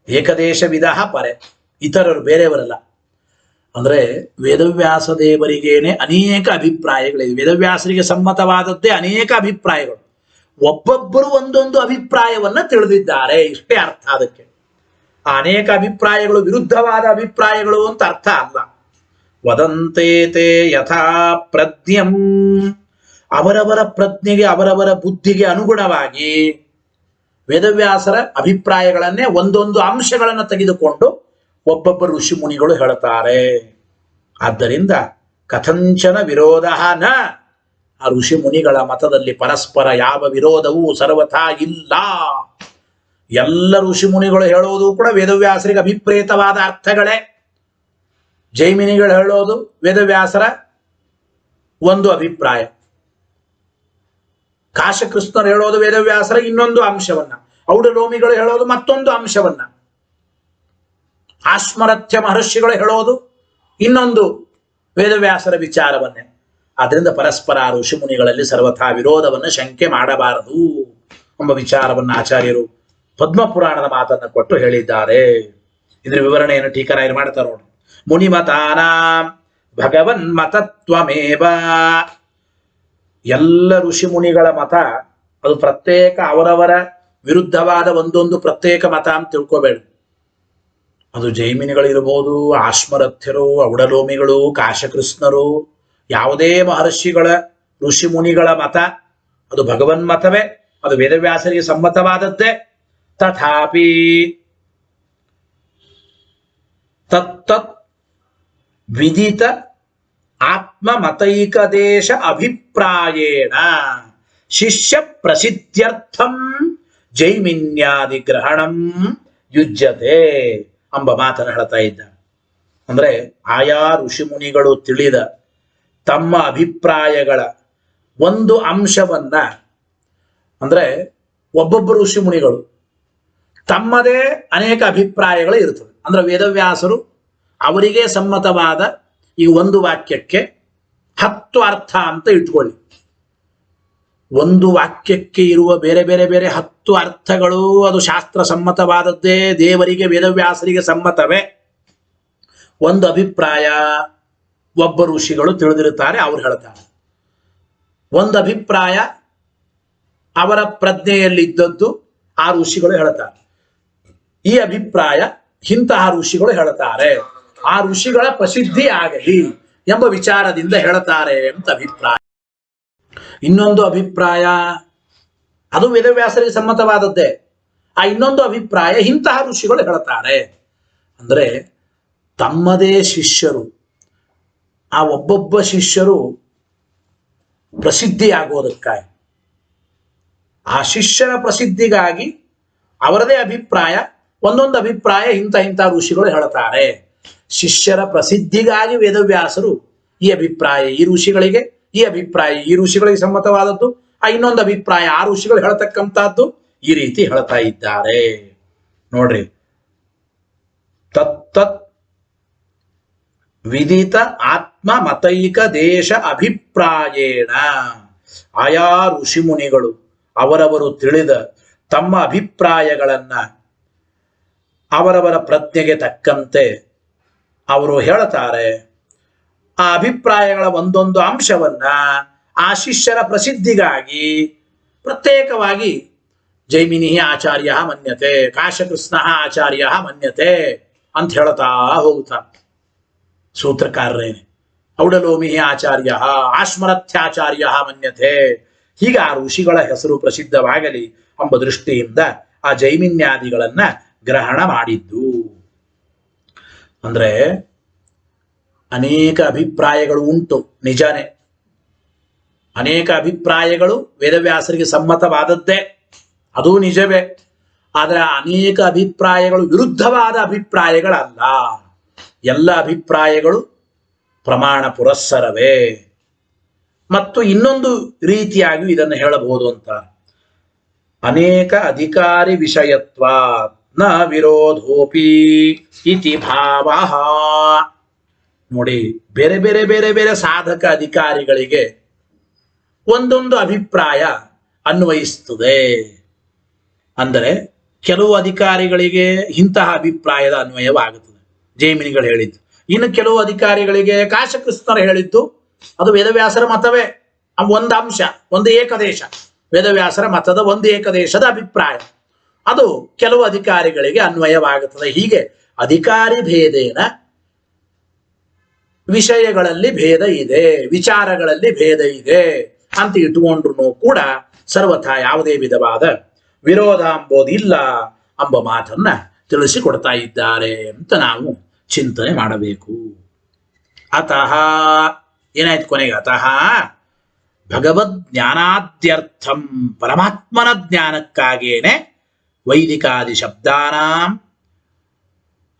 ಏಕದೇಶ ವಿಧ ಪರೆ, ಇತರರು ಬೇರೆಯವರಲ್ಲ. ಅಂದ್ರೆ ವೇದವ್ಯಾಸ ದೇವರಿಗೇನೆ ಅನೇಕ ಅಭಿಪ್ರಾಯಗಳಿವೆ. ವೇದವ್ಯಾಸರಿಗೆ ಸಮ್ಮತವಾದದ್ದೇ ಅನೇಕ ಅಭಿಪ್ರಾಯಗಳು. ಒಬ್ಬೊಬ್ಬರು ಒಂದೊಂದು ಅಭಿಪ್ರಾಯವನ್ನ ತಿಳಿದಿದ್ದಾರೆ, ಇಷ್ಟೇ ಅರ್ಥ. ಅದಕ್ಕೆ ಅನೇಕ ಅಭಿಪ್ರಾಯಗಳು ವಿರುದ್ಧವಾದ ಅಭಿಪ್ರಾಯಗಳು ಅಂತ ಅರ್ಥ ಅಲ್ಲ. ವದಂತೆ ಯಥಾ ಪ್ರಜ್ಞಂ, ಅವರವರ ಪ್ರಜ್ಞೆಗೆ ಅವರವರ ಬುದ್ಧಿಗೆ ಅನುಗುಣವಾಗಿ ವೇದವ್ಯಾಸರ ಅಭಿಪ್ರಾಯಗಳನ್ನೇ ಒಂದೊಂದು ಅಂಶಗಳನ್ನು ತೆಗೆದುಕೊಂಡು ಒಬ್ಬೊಬ್ಬ ಋಷಿ ಮುನಿಗಳು ಹೇಳ್ತಾರೆ. ಆದ್ದರಿಂದ ಕಥಂಚನ ವಿರೋಧ ನ, ಆ ಋಷಿ ಮುನಿಗಳ ಮತದಲ್ಲಿ ಪರಸ್ಪರ ಯಾವ ವಿರೋಧವೂ ಸರ್ವಥಾ ಇಲ್ಲ. ಎಲ್ಲ ಋಷಿ ಮುನಿಗಳು ಹೇಳೋದು ಕೂಡ ವೇದವ್ಯಾಸರಿಗೆ ಅಭಿಪ್ರೇತವಾದ ಅರ್ಥಗಳೇ. ಜೈಮಿನಿಗಳು ಹೇಳೋದು ವೇದವ್ಯಾಸರ ಒಂದು ಅಭಿಪ್ರಾಯ, ಕಾಶಕೃಷ್ಣರು ಹೇಳೋದು ವೇದವ್ಯಾಸರ ಇನ್ನೊಂದು ಅಂಶವನ್ನ, ಔಡಲೋಮಿಗಳು ಹೇಳೋದು ಮತ್ತೊಂದು ಅಂಶವನ್ನ, ಆಶ್ಮರಥ್ಯ ಮಹರ್ಷಿಗಳು ಹೇಳೋದು ಇನ್ನೊಂದು ವೇದವ್ಯಾಸರ ವಿಚಾರವನ್ನೇ. ಅದರಿಂದ ಪರಸ್ಪರ ಋಷಿ ಮುನಿಗಳಲ್ಲಿ ಸರ್ವಥಾ ವಿರೋಧವನ್ನು ಶಂಕೆ ಮಾಡಬಾರದು ಎಂಬ ವಿಚಾರವನ್ನು ಆಚಾರ್ಯರು ಪದ್ಮಪುರಾಣದ ಮಾತನ್ನು ಕೊಟ್ಟು ಹೇಳಿದ್ದಾರೆ. ಇದರ ವಿವರಣೆಯನ್ನು ಟೀಕರಾಯರು ಮಾಡ್ತಾರೆ ನೋಡಿ. ಮುನಿಮತಾನಾಂ ಭಗವನ್ ಮತತ್ವಮೇವ, ಎಲ್ಲ ಋಷಿ ಮುನಿಗಳ ಮತ ಅದು ಪ್ರತ್ಯೇಕ, ಅವರವರ ವಿರುದ್ಧವಾದ ಒಂದೊಂದು ಪ್ರತ್ಯೇಕ ಮತ ಅಂತ ತಿಳ್ಕೋಬೇಡ. ಅದು ಜೈಮಿನಿಗಳಿರ್ಬೋದು, ಆಶ್ಮರಥ್ಯರು, ಔಡಲೋಮಿಗಳು, ಕಾಶಕೃಷ್ಣರು, ಯಾವುದೇ ಮಹರ್ಷಿಗಳ ಋಷಿ ಮುನಿಗಳ ಮತ ಅದು ಭಗವನ್ಮತವೇ, ಅದು ವೇದವ್ಯಾಸರಿಗೆ ಸಮ್ಮತವಾದದ್ದೇ. ತಥಾಪಿ ತತ್ತತ್ ವಿದಿತ ಆತ್ಮಮತೈಕದೇಶ ಅಭಿಪ್ರಾಯೇಣ ಶಿಷ್ಯ ಪ್ರಸಿದ್ಧ್ಯರ್ಥಂ ಜೈಮಿನ್ಯಾದಿ ಗ್ರಹಣಂ ಯುಜ್ಯತೆ ಎಂಬ ಮಾತನ್ನು ಹೇಳ್ತಾ ಇದ್ದ. ಅಂದ್ರೆ ಆಯಾ ಋಷಿ ಮುನಿಗಳು ತಿಳಿದ ತಮ್ಮ ಅಭಿಪ್ರಾಯಗಳ ಒಂದು ಅಂಶವನ್ನ, ಅಂದ್ರೆ ಒಬ್ಬೊಬ್ಬ ಋಷಿ ಮುನಿಗಳು ತಮ್ಮದೇ ಅನೇಕ ಅಭಿಪ್ರಾಯಗಳು ಇರ್ತದೆ. ಅಂದ್ರೆ ವೇದವ್ಯಾಸರು ಅವರಿಗೆ ಸಮ್ಮತವಾದ ಈ ಒಂದು ವಾಕ್ಯಕ್ಕೆ 10 ಅರ್ಥ ಅಂತ ಇಟ್ಕೊಳ್ಳಿ. ಒಂದು ವಾಕ್ಯಕ್ಕೆ ಇರುವ ಬೇರೆ ಬೇರೆ ಬೇರೆ 10 ಅರ್ಥಗಳು ಅದು ಶಾಸ್ತ್ರ ಸಮ್ಮತವಾದದ್ದೇ, ದೇವರಿಗೆ ವೇದವ್ಯಾಸರಿಗೆ ಸಮ್ಮತವೇ. ಒಂದು ಅಭಿಪ್ರಾಯ ಒಬ್ಬ ಋಷಿಗಳು ತಿಳಿದಿರುತ್ತಾರೆ, ಅವ್ರು ಹೇಳ್ತಾರೆ. ಒಂದು ಅಭಿಪ್ರಾಯ ಅವರ ಪ್ರಜ್ಞೆಯಲ್ಲಿದ್ದದ್ದು ಆ ಋಷಿಗಳು ಹೇಳ್ತಾರೆ. ಈ ಅಭಿಪ್ರಾಯ ಇಂತಹ ಋಷಿಗಳು ಹೇಳ್ತಾರೆ, ಆ ಋಷಿಗಳ ಪ್ರಸಿದ್ಧಿ ಆಗಲಿ ಎಂಬ ವಿಚಾರದಿಂದ ಹೇಳ್ತಾರೆ ಅಂತ ಅಭಿಪ್ರಾಯ. ಇನ್ನೊಂದು ಅಭಿಪ್ರಾಯ ಅದು ವೇದವ್ಯಾಸರಿಗೆ ಸಮ್ಮತವಾದದ್ದೇ, ಆ ಇನ್ನೊಂದು ಅಭಿಪ್ರಾಯ ಇಂತಹ ಋಷಿಗಳು ಹೇಳ್ತಾರೆ. ಅಂದ್ರೆ ತಮ್ಮದೇ ಶಿಷ್ಯರು, ಆ ಒಬ್ಬೊಬ್ಬ ಶಿಷ್ಯರು ಪ್ರಸಿದ್ಧಿಯಾಗೋದಕ್ಕಾಗಿ, ಆ ಶಿಷ್ಯರ ಪ್ರಸಿದ್ಧಿಗಾಗಿ ಅವರದೇ ಅಭಿಪ್ರಾಯ, ಒಂದೊಂದು ಅಭಿಪ್ರಾಯ ಇಂಥ ಋಷಿಗಳು ಹೇಳ್ತಾರೆ. ಶಿಷ್ಯರ ಪ್ರಸಿದ್ಧಿಗಾಗಿ ವೇದವ್ಯಾಸರು ಈ ಅಭಿಪ್ರಾಯ ಈ ಋಷಿಗಳಿಗೆ, ಈ ಅಭಿಪ್ರಾಯ ಈ ಋಷಿಗಳಿಗೆ ಸಮ್ಮತವಾದದ್ದು, ಆ ಇನ್ನೊಂದು ಅಭಿಪ್ರಾಯ ಆ ಋಷಿಗಳು ಹೇಳ್ತಕ್ಕಂಥದ್ದು, ಈ ರೀತಿ ಹೇಳ್ತಾ ಇದ್ದಾರೆ ನೋಡ್ರಿ. ತತ್ತತ್ ವಿದಿತ ಆತ್ಮ ಮತೈಕ ದೇಶ ಅಭಿಪ್ರಾಯೇಣ, ಆಯಾ ಋಷಿ ಮುನಿಗಳು ಅವರವರು ತಿಳಿದ ತಮ್ಮ ಅಭಿಪ್ರಾಯಗಳನ್ನ ಅವರವರ ಪ್ರಜ್ಞೆಗೆ ತಕ್ಕಂತೆ ಅವರು ಹೇಳ್ತಾರೆ. ಆ ಅಭಿಪ್ರಾಯಗಳ ಒಂದೊಂದು ಅಂಶವನ್ನ ಆ ಶಿಷ್ಯರ ಪ್ರಸಿದ್ಧಿಗಾಗಿ ಪ್ರತ್ಯೇಕವಾಗಿ ಜೈಮಿನಿ ಆಚಾರ್ಯ ಮನ್ಯತೆ, ಕಾಶಕೃಷ್ಣ ಆಚಾರ್ಯ ಮನ್ಯತೆ ಅಂತ ಹೇಳ್ತಾ ಹೋಗ್ತಾರೆ ಸೂತ್ರಕಾರರೇನೆ. ಔಡಲೋಮಿ ಆಚಾರ್ಯ, ಆಶ್ಮರಥ್ಯಾಚಾರ್ಯ ಮನ್ಯತೆ, ಹೀಗೆ ಆ ಋಷಿಗಳ ಹೆಸರು ಪ್ರಸಿದ್ಧವಾಗಲಿ ಎಂಬ ದೃಷ್ಟಿಯಿಂದ ಆ ಜೈಮಿನ್ಯಾದಿಗಳನ್ನ ಗ್ರಹಣ ಮಾಡಿದ್ದು. ಅಂದ್ರೆ ಅನೇಕ ಅಭಿಪ್ರಾಯಗಳು ಉಂಟು, ನಿಜಾನೇ. ಅನೇಕ ಅಭಿಪ್ರಾಯಗಳು ವೇದವ್ಯಾಸರಿಗೆ ಸಮ್ಮತವಾದದ್ದೇ, ಅದೂ ನಿಜವೇ. ಆದರೆ ಅನೇಕ ಅಭಿಪ್ರಾಯಗಳು ವಿರುದ್ಧವಾದ ಅಭಿಪ್ರಾಯಗಳಲ್ಲ. ಎಲ್ಲ ಅಭಿಪ್ರಾಯಗಳು ಪ್ರಮಾಣ ಪುರಸ್ಸರವೇ. ಮತ್ತು ಇನ್ನೊಂದು ರೀತಿಯಾಗಿ ಇದನ್ನು ಹೇಳಬಹುದು ಅಂತ, ಅನೇಕ ಅಧಿಕಾರಿ ವಿಷಯತ್ವ ನ ವಿರೋಧೋಪಿ ಇತಿ ಭಾವ. ನೋಡಿ, ಬೇರೆ ಬೇರೆ ಬೇರೆ ಬೇರೆ ಸಾಧಕ ಅಧಿಕಾರಿಗಳಿಗೆ ಒಂದೊಂದು ಅಭಿಪ್ರಾಯ ಅನ್ವಯಿಸ್ತದೆ. ಅಂದರೆ ಕೆಲವು ಅಧಿಕಾರಿಗಳಿಗೆ ಇಂತಹ ಅಭಿಪ್ರಾಯದ ಅನ್ವಯವಾಗುತ್ತದೆ, ಜೈಮಿನಿಗಳು ಹೇಳಿದ್ದು. ಇನ್ನು ಕೆಲವು ಅಧಿಕಾರಿಗಳಿಗೆ ಕಾಶಕೃಷ್ಣರು ಹೇಳಿದ್ದು ಅದು ವೇದವ್ಯಾಸರ ಮತವೇ, ಒಂದು ಅಂಶ, ಒಂದು ಏಕದೇಶ, ವೇದವ್ಯಾಸರ ಮತದ ಒಂದು ಏಕದೇಶದ ಅಭಿಪ್ರಾಯ, ಅದು ಕೆಲವು ಅಧಿಕಾರಿಗಳಿಗೆ ಅನ್ವಯವಾಗುತ್ತದೆ. ಹೀಗೆ ಅಧಿಕಾರಿ ಭೇದೇನ ವಿಷಯಗಳಲ್ಲಿ ಭೇದ ಇದೆ, ವಿಚಾರಗಳಲ್ಲಿ ಭೇದ ಇದೆ ಅಂತ ಇಟ್ಟುಕೊಂಡ್ರು ಕೂಡ ಸರ್ವಥಾ ಯಾವುದೇ ವಿಧವಾದ ವಿರೋಧ ಅಂಬೋದಿಲ್ಲ ಎಂಬ ಮಾತನ್ನ ತಿಳಿಸಿಕೊಡ್ತಾ ಇದ್ದಾರೆ ಅಂತ ನಾವು ಚಿಂತನೆ ಮಾಡಬೇಕು. ಅತಃ ಏನಾಯ್ತು ಕೊನೆಗೆ, ಅತಃ ಭಗವದ್ ಜ್ಞಾನಾದ್ಯರ್ಥಂ, ಪರಮಾತ್ಮನ ಜ್ಞಾನಕ್ಕಾಗೇನೆ ವೈದಿಕಾದಿ ಶಬ್ದಾನಾಂ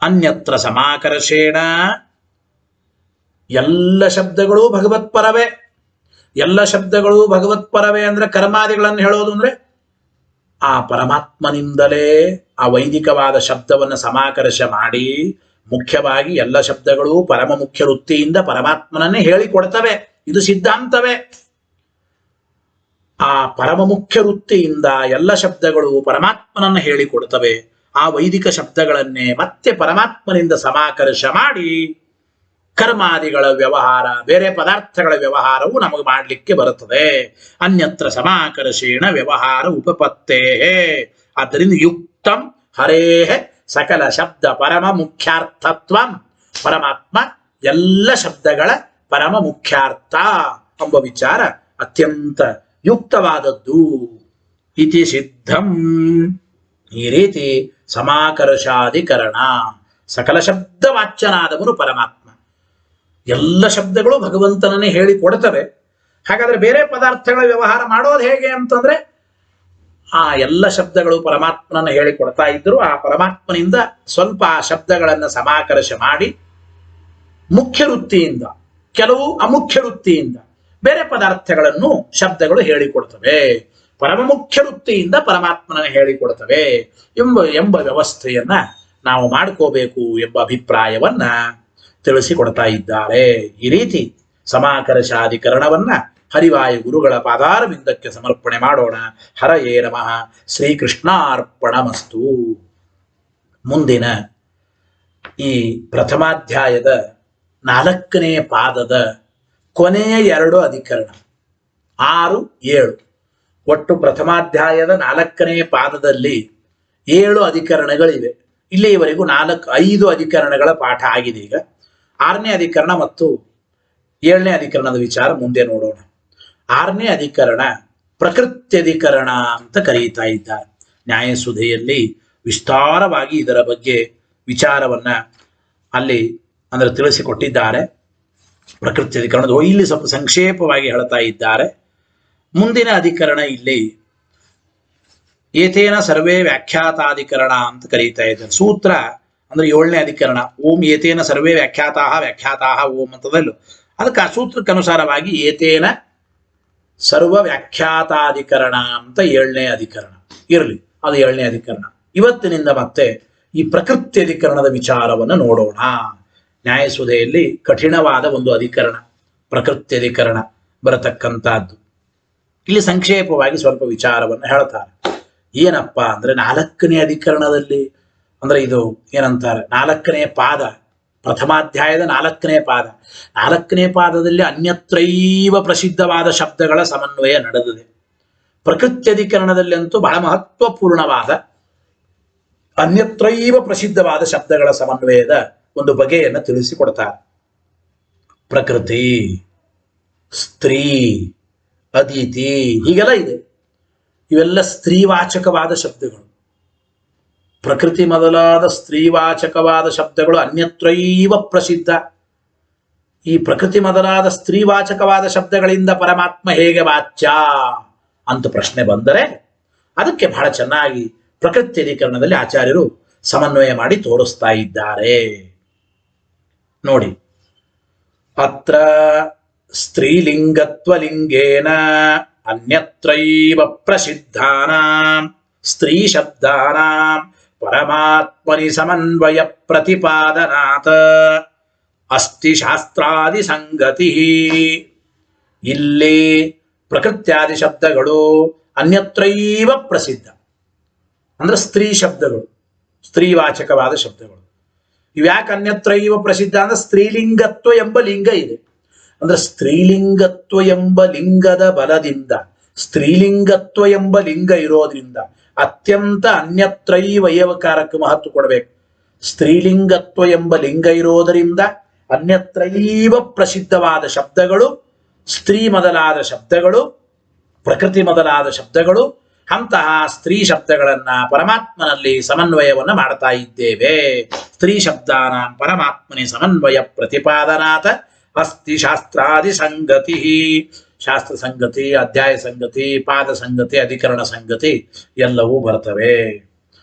ಅನ್ಯತ್ರ ಸಮಾಕರ್ಷೇಣ, ಎಲ್ಲ ಶಬ್ದಗಳು ಭಗವತ್ಪರವೇ. ಎಲ್ಲ ಶಬ್ದಗಳು ಭಗವತ್ಪರವೇ ಅಂದ್ರೆ ಕರ್ಮಾದಿಗಳನ್ನು ಹೇಳೋದು ಅಂದ್ರೆ ಆ ಪರಮಾತ್ಮನಿಂದಲೇ ಆ ವೈದಿಕವಾದ ಶಬ್ದವನ್ನು ಸಮಾಕರ್ಷ ಮಾಡಿ, ಮುಖ್ಯವಾಗಿ ಎಲ್ಲ ಶಬ್ದಗಳು ಪರಮ ಮುಖ್ಯ ವೃತ್ತಿಯಿಂದ ಪರಮಾತ್ಮನನ್ನೇ ಹೇಳಿಕೊಡ್ತವೆ. ಇದು ಸಿದ್ಧಾಂತವೇ. ಆ ಪರಮ ಮುಖ್ಯ ವೃತ್ತಿಯಿಂದ ಎಲ್ಲ ಶಬ್ದಗಳು ಪರಮಾತ್ಮನನ್ನು ಹೇಳಿಕೊಡ್ತವೆ. ಆ ವೈದಿಕ ಶಬ್ದಗಳನ್ನೇ ಮತ್ತೆ ಪರಮಾತ್ಮನಿಂದ ಸಮಾಕರ್ಷ ಮಾಡಿ ಕರ್ಮಾದಿಗಳ ವ್ಯವಹಾರ, ಬೇರೆ ಪದಾರ್ಥಗಳ ವ್ಯವಹಾರವು ನಮಗೆ ಮಾಡಲಿಕ್ಕೆ ಬರುತ್ತದೆ. ಅನ್ಯತ್ರ ಸಮಾಕರ್ಷೇಣ ವ್ಯವಹಾರ ಉಪಪತ್ತೇ. ಆದ್ದರಿಂದ ಯುಕ್ತಂ ಹರೇಃ ಸಕಲ ಶಬ್ದ ಪರಮ ಮುಖ್ಯಾರ್ಥತ್ವ, ಪರಮಾತ್ಮ ಎಲ್ಲ ಶಬ್ದಗಳ ಪರಮ ಮುಖ್ಯಾರ್ಥ ಎಂಬ ವಿಚಾರ ಅತ್ಯಂತ ಯುಕ್ತವಾದದ್ದು. ಇತಿ ಸಿದ್ಧಂ, ಈ ರೀತಿ ಸಮಾಕರ್ಷಾಧಿಕರಣ, ಸಕಲ ಶಬ್ದ ವಾಚ್ಯನಾದವನು ಪರಮಾತ್ಮ, ಎಲ್ಲ ಶಬ್ದಗಳು ಭಗವಂತನನ್ನೇ ಹೇಳಿಕೊಡ್ತವೆ. ಹಾಗಾದ್ರೆ ಬೇರೆ ಪದಾರ್ಥಗಳ ವ್ಯವಹಾರ ಮಾಡೋದು ಹೇಗೆ ಅಂತಂದ್ರೆ, ಆ ಎಲ್ಲ ಶಬ್ದಗಳು ಪರಮಾತ್ಮನನ್ನು ಹೇಳಿಕೊಡ್ತಾ ಇದ್ರು, ಆ ಪರಮಾತ್ಮನಿಂದ ಸ್ವಲ್ಪ ಆ ಶಬ್ದಗಳನ್ನು ಸಮಾಕರ್ಷ ಮಾಡಿ ಮುಖ್ಯ ವೃತ್ತಿಯಿಂದ, ಕೆಲವು ಅಮುಖ್ಯ ವೃತ್ತಿಯಿಂದ ಬೇರೆ ಪದಾರ್ಥಗಳನ್ನು ಶಬ್ದಗಳು ಹೇಳಿಕೊಡ್ತವೆ. ಪರಮ ಮುಖ್ಯ ವೃತ್ತಿಯಿಂದ ಪರಮಾತ್ಮನ ಹೇಳಿಕೊಡ್ತವೆ ಎಂಬ ವ್ಯವಸ್ಥೆಯನ್ನ ನಾವು ಮಾಡ್ಕೋಬೇಕು ಎಂಬ ಅಭಿಪ್ರಾಯವನ್ನ ತಿಳಿಸಿಕೊಡ್ತಾ ಇದ್ದಾರೆ. ಈ ರೀತಿ ಸಮಾಕರ್ಷಾಧಿಕರಣವನ್ನ ಹರಿವಾಯು ಗುರುಗಳ ಪಾದಾರವಿಂದಕ್ಕೆ ಸಮರ್ಪಣೆ ಮಾಡೋಣ. ಹರಯೇ ನಮಃ. ಶ್ರೀಕೃಷ್ಣಾರ್ಪಣಮಸ್ತು. ಮುಂದಿನ ಈ ಪ್ರಥಮಾಧ್ಯಾಯದ 4ನೇ ಪಾದದ ಕೊನೆಯ 2 ಅಧಿಕರಣ 6, 7, ಒಟ್ಟು ಪ್ರಥಮಾಧ್ಯಾಯದ 4ನೇ ಪಾದದಲ್ಲಿ 7 ಅಧಿಕರಣಗಳಿವೆ. ಇಲ್ಲಿಯವರೆಗೂ 5 ಅಧಿಕರಣಗಳ ಪಾಠ ಆಗಿದೆ. ಈಗ 6ನೇ ಅಧಿಕರಣ ಮತ್ತು 7ನೇ ಅಧಿಕರಣದ ವಿಚಾರ ಮುಂದೆ ನೋಡೋಣ. 6ನೇ ಅಧಿಕರಣ ಪ್ರಕೃತ್ಯಧಿಕರಣ ಅಂತ ಕರೀತಾ ಇದ್ದಾರೆ. ನ್ಯಾಯಸುಧೆಯಲ್ಲಿ ವಿಸ್ತಾರವಾಗಿ ಇದರ ಬಗ್ಗೆ ವಿಚಾರವನ್ನ ಅಲ್ಲಿ ಅಂದ್ರೆ ತಿಳಿಸಿಕೊಟ್ಟಿದ್ದಾರೆ. ಪ್ರಕೃತ್ಯಧಿಕರಣದ ಇಲ್ಲಿ ಸ್ವಲ್ಪ ಸಂಕ್ಷೇಪವಾಗಿ ಹೇಳ್ತಾ ಇದ್ದಾರೆ. ಮುಂದಿನ ಅಧಿಕರಣ ಇಲ್ಲಿ ಏತೇನ ಸರ್ವೇ ವ್ಯಾಖ್ಯಾತಾಧಿಕರಣ ಅಂತ ಕರೀತಾ ಇದ್ದಾರೆ. ಸೂತ್ರ ಅಂದ್ರೆ 7ನೇ ಅಧಿಕರಣ. ಓಂ ಏತೇನ ಸರ್ವೇ ವ್ಯಾಖ್ಯಾತಾಹ ಓಂ ಅಂತದಲ್ಲೂ ಅದಕ್ಕೆ ಆ ಸೂತ್ರಕ್ಕನುಸಾರವಾಗಿ ಏತೇನ ಸರ್ವ ವ್ಯಾಖ್ಯಾತಾಧಿಕರಣ ಅಂತ 7ನೇ ಅಧಿಕರಣ ಇರಲಿ, ಅದು 7ನೇ ಅಧಿಕರಣ. ಇವತ್ತಿನಿಂದ ಮತ್ತೆ ಈ ಪ್ರಕೃತ್ಯಧಿಕರಣದ ವಿಚಾರವನ್ನು ನೋಡೋಣ. ನ್ಯಾಯಸುಧೆಯಲ್ಲಿ ಕಠಿಣವಾದ ಒಂದು ಅಧಿಕರಣ ಪ್ರಕೃತ್ಯಧಿಕರಣ ಬರತಕ್ಕಂಥದ್ದು. ಇಲ್ಲಿ ಸಂಕ್ಷೇಪವಾಗಿ ಸ್ವಲ್ಪ ವಿಚಾರವನ್ನು ಹೇಳ್ತಾರೆ. ಏನಪ್ಪ ಅಂದ್ರೆ 4ನೇ ಅಧಿಕರಣದಲ್ಲಿ ಅಂದ್ರೆ ಇದು ಏನಂತಾರೆ 4ನೇ ಪಾದ, ಪ್ರಥಮಾಧ್ಯಾಯದ 4ನೇ ಪಾದ. 4ನೇ ಪಾದದಲ್ಲಿ ಅನ್ಯತ್ರೈವ ಪ್ರಸಿದ್ಧವಾದ ಶಬ್ದಗಳ ಸಮನ್ವಯ ನಡೆದಿದೆ. ಪ್ರಕೃತ್ಯಧಿಕರಣದಲ್ಲಿ ಅಂತೂ ಬಹಳ ಮಹತ್ವಪೂರ್ಣವಾದ ಅನ್ಯತ್ರೈವ ಪ್ರಸಿದ್ಧವಾದ ಶಬ್ದಗಳ ಸಮನ್ವಯದ ಒಂದು ಬಗೆಯನ್ನು ತಿಳಿಸಿಕೊಡ್ತಾರೆ. ಪ್ರಕೃತಿ, ಸ್ತ್ರೀ, ಅದಿತಿ ಹೀಗೆಲ್ಲ ಇದೆ. ಇವೆಲ್ಲ ಸ್ತ್ರೀವಾಚಕವಾದ ಶಬ್ದಗಳು. ಪ್ರಕೃತಿ ಮೊದಲಾದ ಸ್ತ್ರೀವಾಚಕವಾದ ಶಬ್ದಗಳು ಅನ್ಯತ್ರೈವ ಪ್ರಸಿದ್ಧ. ಈ ಪ್ರಕೃತಿ ಮೊದಲಾದ ಸ್ತ್ರೀವಾಚಕವಾದ ಶಬ್ದಗಳಿಂದ ಪರಮಾತ್ಮ ಹೇಗೆ ವಾಚ್ಯ ಅಂತ ಪ್ರಶ್ನೆ ಬಂದರೆ ಅದಕ್ಕೆ ಬಹಳ ಚೆನ್ನಾಗಿ ಪ್ರಕೃತ್ಯಧಿಕರಣದಲ್ಲಿ ಆಚಾರ್ಯರು ಸಮನ್ವಯ ಮಾಡಿ ತೋರಿಸ್ತಾ ಇದ್ದಾರೆ. ನೋಡಿ, ಅತ್ರ ಸ್ತ್ರೀಲಿಂಗತ್ವಲಿಂಗೇನ ಅನ್ಯತ್ರೈವ ಪ್ರಸಿದ್ಧಾನಾಂ ಸ್ತ್ರೀ ಶಬ್ದಾನಾಂ ಪರಮಾತ್ಮನಿ ಸಮನ್ವಯ ಪ್ರತಿಪಾದನಾತ್ ಅಸ್ತಿ ಶಾಸ್ತ್ರಾದಿ ಸಂಗತಿ. ಇಲ್ಲಿ ಪ್ರಕೃತ್ಯಾದಿ ಶಬ್ದಗಳು ಅನ್ಯತ್ರೈವ ಪ್ರಸಿದ್ಧ ಅಂದ್ರೆ ಸ್ತ್ರೀ ಶಬ್ದಗಳು, ಸ್ತ್ರೀವಾಚಕವಾದ ಶಬ್ದಗಳು. ಇವ್ಯಾಕೆ ಅನ್ಯತ್ರೈವ ಪ್ರಸಿದ್ಧ ಅಂದ್ರೆ ಸ್ತ್ರೀಲಿಂಗತ್ವ ಎಂಬ ಲಿಂಗ ಇದೆ. ಅಂದ್ರೆ ಸ್ತ್ರೀಲಿಂಗತ್ವ ಎಂಬ ಲಿಂಗದ ಬಲದಿಂದ, ಸ್ತ್ರೀಲಿಂಗತ್ವ ಎಂಬ ಲಿಂಗ ಇರೋದ್ರಿಂದ ಅತ್ಯಂತ ಅನ್ಯತ್ರೈವ ಏವಕಾರಕ್ಕೆ ಮಹತ್ವ ಕೊಡಬೇಕು. ಸ್ತ್ರೀಲಿಂಗತ್ವ ಎಂಬ ಲಿಂಗ ಇರೋದರಿಂದ ಅನ್ಯತ್ರೈವ ಪ್ರಸಿದ್ಧವಾದ ಶಬ್ದಗಳು, ಸ್ತ್ರೀ ಮೊದಲಾದ ಶಬ್ದಗಳು, ಪ್ರಕೃತಿ ಮೊದಲಾದ ಶಬ್ದಗಳು, ಅಂತಹ ಸ್ತ್ರೀ ಶಬ್ದಗಳನ್ನ ಪರಮಾತ್ಮನಲ್ಲಿ ಸಮನ್ವಯವನ್ನ ಮಾಡ್ತಾ ಇದ್ದೇವೆ. ಸ್ತ್ರೀ ಶಬ್ದಾನ ಪರಮಾತ್ಮನಿ ಸಮನ್ವಯ ಪ್ರತಿಪಾದನಾತ ಅಸ್ತಿ ಶಾಸ್ತ್ರಾದಿ ಸಂಗತಿ. ಶಾಸ್ತ್ರ ಸಂಗತಿ, ಅಧ್ಯಾಯ ಸಂಗತಿ, ಪಾದ ಸಂಗತಿ, ಅಧಿಕರಣ ಸಂಗತಿ ಎಲ್ಲವೂ ಬರ್ತವೆ.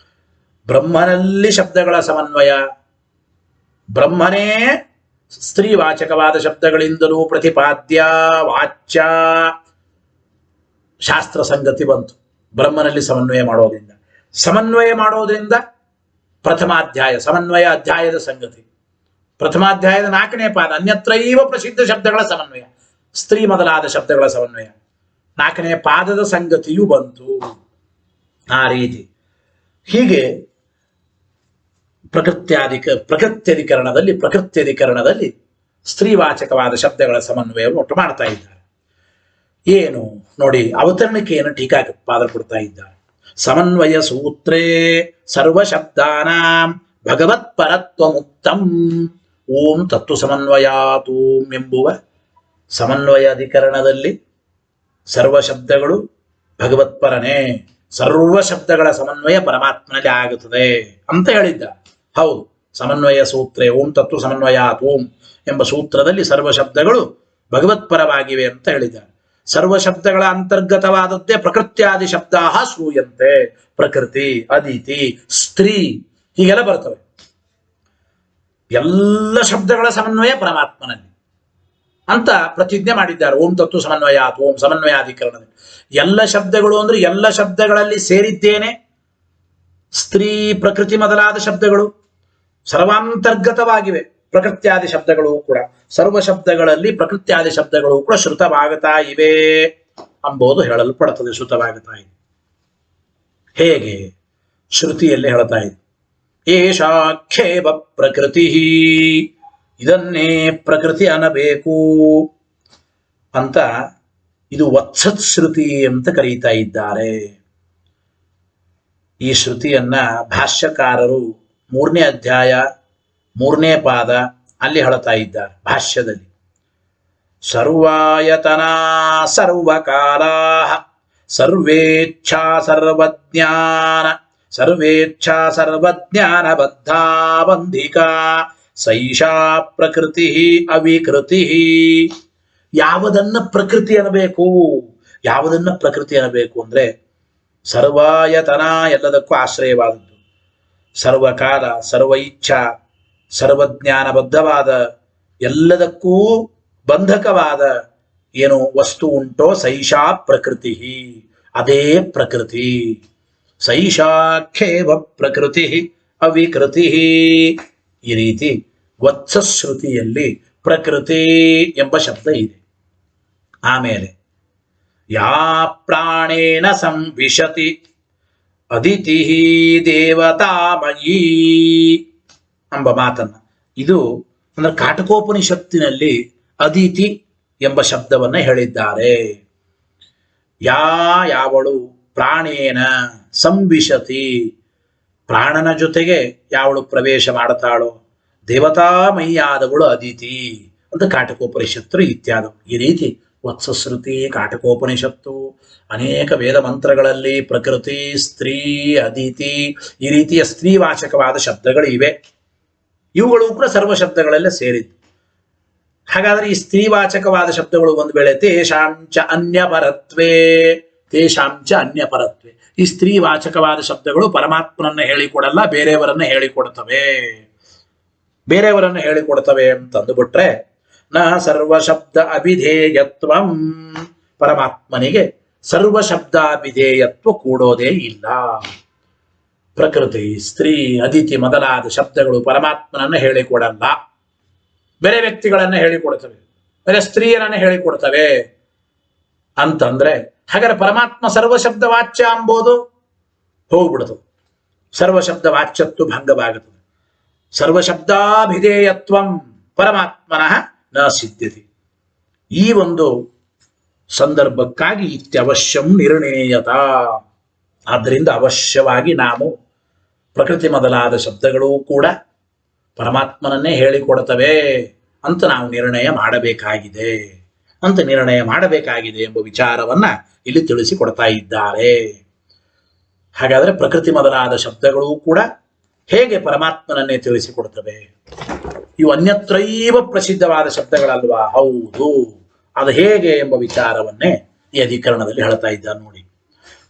ಬ್ರಹ್ಮನಲ್ಲಿ ಶಬ್ದಗಳ ಸಮನ್ವಯ, ಬ್ರಹ್ಮನೇ ಸ್ತ್ರೀವಾಚಕವಾದ ಶಬ್ದಗಳಿಂದಲೂ ಪ್ರತಿಪಾದ್ಯ ವಾಚ್ಯ, ಶಾಸ್ತ್ರ ಸಂಗತಿ ಬಂತು. ಬ್ರಹ್ಮನಲ್ಲಿ ಸಮನ್ವಯ ಮಾಡೋದ್ರಿಂದ ಪ್ರಥಮಾಧ್ಯಾಯ ಸಮನ್ವಯ ಅಧ್ಯಾಯದ ಸಂಗತಿ, ಪ್ರಥಮಾಧ್ಯಾಯದ 4ನೇ ಪಾದ ಅನ್ಯತ್ರೈವ ಪ್ರಸಿದ್ಧ ಶಬ್ದಗಳ ಸಮನ್ವಯ, ಸ್ತ್ರೀ ಮೊದಲಾದ ಶಬ್ದಗಳ ಸಮನ್ವಯ, 4ನೇ ಪಾದದ ಸಂಗತಿಯೂ ಬಂತು. ಆ ರೀತಿ ಹೀಗೆ ಪ್ರಕೃತ್ಯಧಿಕರಣದಲ್ಲಿ ಸ್ತ್ರೀವಾಚಕವಾದ ಶಬ್ದಗಳ ಸಮನ್ವಯವನ್ನು ಒಟ್ಟು ಮಾಡ್ತಾ ಇದ್ದಾರೆ. ಏನು ನೋಡಿ, ಅವತರಣಿಕೆಯನ್ನು ಟೀಕಾಪಾದರು ಕೊಡ್ತಾ ಇದ್ದಾರೆ. ಸಮನ್ವಯ ಸೂತ್ರೇ ಸರ್ವಶಬ್ದಾನಾಂ ಭಗವತ್ ಪರತ್ವ ಮುಕ್ತಂ ಓಂ ತತ್ವ ಸಮನ್ವಯಾತ್ ಓಂ ಎಂಬುವ ಸಮನ್ವಯ ಅಧಿಕರಣದಲ್ಲಿ ಸರ್ವ ಶಬ್ದಗಳು ಭಗವತ್ಪರನೇ, ಸರ್ವ ಶಬ್ದಗಳ ಸಮನ್ವಯ ಪರಮಾತ್ಮನಲ್ಲಿ ಆಗುತ್ತದೆ ಅಂತ ಹೇಳಿದ್ದ. ಹೌದು, ಸಮನ್ವಯ ಸೂತ್ರೇ ಓಂ ತತ್ವ ಸಮನ್ವಯಾತ್ ಓಂ ಎಂಬ ಸೂತ್ರದಲ್ಲಿ ಸರ್ವ ಶಬ್ದಗಳು ಭಗವತ್ಪರವಾಗಿವೆ ಅಂತ ಹೇಳಿದ್ದಾರೆ. ಸರ್ವ ಶಬ್ದಗಳ ಅಂತರ್ಗತವಾದದ್ದೇ ಪ್ರಕೃತ್ಯಾದಿ ಶಬ್ದ ಶ್ರೂಯಂತೆ. ಪ್ರಕೃತಿ, ಅದಿತಿ, ಸ್ತ್ರೀ ಹೀಗೆಲ್ಲ ಬರ್ತವೆ. ಎಲ್ಲ ಶಬ್ದಗಳ ಸಮನ್ವಯ ಪರಮಾತ್ಮನಲ್ಲಿ ಅಂತ ಪ್ರತಿಜ್ಞೆ ಮಾಡಿದ್ದಾರೆ. ಓಂ ತತ್ವ ಸಮನ್ವಯಾತ್ ಓಂ ಸಮನ್ವಯಾಧಿಕರಣದಲ್ಲಿ ಎಲ್ಲ ಶಬ್ದಗಳು ಅಂದ್ರೆ ಎಲ್ಲ ಶಬ್ದಗಳಲ್ಲಿ ಸೇರಿದ್ದೇನೆ. ಸ್ತ್ರೀ, ಪ್ರಕೃತಿ ಮೊದಲಾದ ಶಬ್ದಗಳು ಸರ್ವಾಂತರ್ಗತವಾಗಿವೆ. ಪ್ರಕೃತ್ಯಾದಿ ಶಬ್ದಗಳು ಕೂಡ ಸರ್ವ ಶಬ್ದಗಳಲ್ಲಿ ಪ್ರಕೃತ್ಯಾದಿ ಶಬ್ದಗಳು ಕೂಡ ಶ್ರುತವಾಗುತ್ತಾ ಇವೆ ಎಂಬುದು ಹೇಳಲ್ಪಡುತ್ತದೆ. ಶ್ರುತವಾಗುತ್ತಾ ಇದೆ ಹೇಗೆ? ಶ್ರುತಿಯಲ್ಲಿ ಹೇಳ್ತಾ ಇದೆ, ಏಷಾಖ್ಯೇವ ಪ್ರಕೃತಿ, ಇದನ್ನೇ ಪ್ರಕೃತಿ ಅನ್ನಬೇಕು ಅಂತ. ಇದು ವತ್ಸತ್ ಶ್ರುತಿ ಅಂತ ಕರೀತಾ ಇದ್ದಾರೆ. ಈ ಶ್ರುತಿಯನ್ನ ಭಾಷ್ಯಕಾರರು 3ನೇ ಅಧ್ಯಾಯ 3ನೇ ಪಾದ ಅಲ್ಲಿ ಹೇಳ್ತಾ ಇದ್ದಾರೆ ಭಾಷ್ಯದಲ್ಲಿ. ಸರ್ವಾಯತನ ಸರ್ವಕಾಲ ಸರ್ವೇಚ್ಛಾ ಸರ್ವಜ್ಞಾನ ಬದ್ಧಾ ಬಂಧಿಕಾ ಸೈಷಾ ಪ್ರಕೃತಿ ಅವಿಕೃತಿ. ಯಾವುದನ್ನ ಪ್ರಕೃತಿ ಅನ್ನಬೇಕು ಅಂದ್ರೆ ಸರ್ವಾಯತನ, ಎಲ್ಲದಕ್ಕೂ ಆಶ್ರಯವಾದದ್ದು. ಸರ್ವಕಾಲ, ಸರ್ವ ಇಚ್ಛಾ, ಸರ್ವಜ್ಞಾನಬದ್ಧವಾದ, ಎಲ್ಲದಕ್ಕೂ ಬಂಧಕವಾದ ಏನು ವಸ್ತು ಉಂಟೋ ಸೈಷಾ ಪ್ರಕೃತಿ, ಅದೇ ಪ್ರಕೃತಿ. ಸೈಷಾಖ್ಯೇವ ಪ್ರಕೃತಿ ಅವಿಕೃತಿ. ಈ ರೀತಿ ವತ್ಸಶ್ರುತಿಯಲ್ಲಿ ಪ್ರಕೃತಿ ಎಂಬ ಶಬ್ದ ಇದೆ. ಆಮೇಲೆ ಯಾ ಪ್ರಾಣೇನ ಸಂವಿಶತಿ ಅದಿತಿ ದೇವತಾಮಯೀ ಎಂಬ ಮಾತನ್ನ, ಇದು ಅಂದ್ರೆ ಕಾಟಕೋಪನಿಷತ್ತಿನಲ್ಲಿ ಅದಿತಿ ಎಂಬ ಶಬ್ದವನ್ನ ಹೇಳಿದ್ದಾರೆ. ಯಾವಳು ಪ್ರಾಣೇನ ಸಂವಿಶತಿ, ಪ್ರಾಣನ ಜೊತೆಗೆ ಯಾವಳು ಪ್ರವೇಶ ಮಾಡ್ತಾಳೋ ದೇವತಾಮಯ್ಯಾದವಳು ಅದಿತಿ ಅಂತ ಕಾಟಕೋಪನಿಷತ್ತು ಇತ್ಯಾದಿ. ಈ ರೀತಿ ವತ್ಸಶ್ರುತಿ, ಕಾಟಕೋಪನಿಷತ್ತು, ಅನೇಕ ವೇದ ಮಂತ್ರಗಳಲ್ಲಿ ಪ್ರಕೃತಿ, ಸ್ತ್ರೀ, ಅದಿತಿ ಈ ರೀತಿಯ ಸ್ತ್ರೀವಾಚಕವಾದ ಶಬ್ದಗಳು ಇವೆ. ಇವುಗಳು ಕೂಡ ಸರ್ವ ಶಬ್ದಗಳೆಲ್ಲ ಸೇರಿದ್ದು. ಹಾಗಾದ್ರೆ ಈ ಸ್ತ್ರೀವಾಚಕವಾದ ಶಬ್ದಗಳು ಒಂದು ವೇಳೆ ತೇಷಾಂಚ ಅನ್ಯಪರತ್ವೇ, ತೇಷಾಂಚ ಅನ್ಯಪರತ್ವೇ, ಈ ಸ್ತ್ರೀವಾಚಕವಾದ ಶಬ್ದಗಳು ಪರಮಾತ್ಮನನ್ನ ಹೇಳಿಕೊಡಲ್ಲ, ಬೇರೆಯವರನ್ನ ಹೇಳಿಕೊಡ್ತವೆ. ಬೇರೆಯವರನ್ನ ಹೇಳಿಕೊಡ್ತವೆ ಅಂತಂದುಬಿಟ್ರೆ ನ ಸರ್ವಶಬ್ದ ಅಭಿಧೇಯತ್ವಂ, ಪರಮಾತ್ಮನಿಗೆ ಸರ್ವಶಬ್ದಾಭಿಧೇಯತ್ವ ಕೂಡೋದೇ ಇಲ್ಲ. ಪ್ರಕೃತಿ, ಸ್ತ್ರೀ, ಅದಿತಿ ಮೊದಲಾದ ಶಬ್ದಗಳು ಪರಮಾತ್ಮನನ್ನ ಹೇಳಿಕೊಡಲ್ಲ, ಬೇರೆ ವ್ಯಕ್ತಿಗಳನ್ನ ಹೇಳಿಕೊಡ್ತವೆ, ಬೇರೆ ಸ್ತ್ರೀಯರನ್ನ ಹೇಳಿಕೊಡ್ತವೆ ಅಂತಂದ್ರೆ ಹಾಗಾದ್ರೆ ಪರಮಾತ್ಮ ಸರ್ವಶಬ್ದ ವಾಚ್ಯ ಅಂಬೋದು ಹೋಗ್ಬಿಡ್ತು, ಸರ್ವಶಬ್ದ ವಾಚ್ಯತ್ವ ಭಂಗವಾಗುತ್ತದೆ. ಸರ್ವಶಬ್ದಾಭಿಧೇಯತ್ವಂ ಪರಮಾತ್ಮನಃ ನ ಸಿದ್ಧ್ಯತೆ. ಈ ಒಂದು ಸಂದರ್ಭಕ್ಕಾಗಿ ಇತ್ಯವಶ್ಯಂ ನಿರ್ಣೇಯತ. ಆದ್ದರಿಂದ ಅವಶ್ಯವಾಗಿ ನಾವು ಪ್ರಕೃತಿ ಮೊದಲಾದ ಶಬ್ದಗಳು ಕೂಡ ಪರಮಾತ್ಮನನ್ನೇ ಹೇಳಿಕೊಡ್ತವೆ ಅಂತ ನಾವು ನಿರ್ಣಯ ಮಾಡಬೇಕಾಗಿದೆ ಎಂಬ ವಿಚಾರವನ್ನ ಇಲ್ಲಿ ತಿಳಿಸಿಕೊಡ್ತಾ ಇದ್ದಾರೆ. ಹಾಗಾದ್ರೆ ಪ್ರಕೃತಿ ಮೊದಲಾದ ಶಬ್ದಗಳು ಕೂಡ ಹೇಗೆ ಪರಮಾತ್ಮನನ್ನೇ ತಿಳಿಸಿಕೊಡ್ತವೆ? ಇವು ಅನ್ಯತ್ರೈವ ಪ್ರಸಿದ್ಧವಾದ ಶಬ್ದಗಳಲ್ವಾ? ಹೌದು. ಅದು ಹೇಗೆ ಎಂಬ ವಿಚಾರವನ್ನೇ ಈ ಅಧಿಕರಣದಲ್ಲಿ ಹೇಳ್ತಾ ಇದ್ದಾರೆ ನೋಡಿ.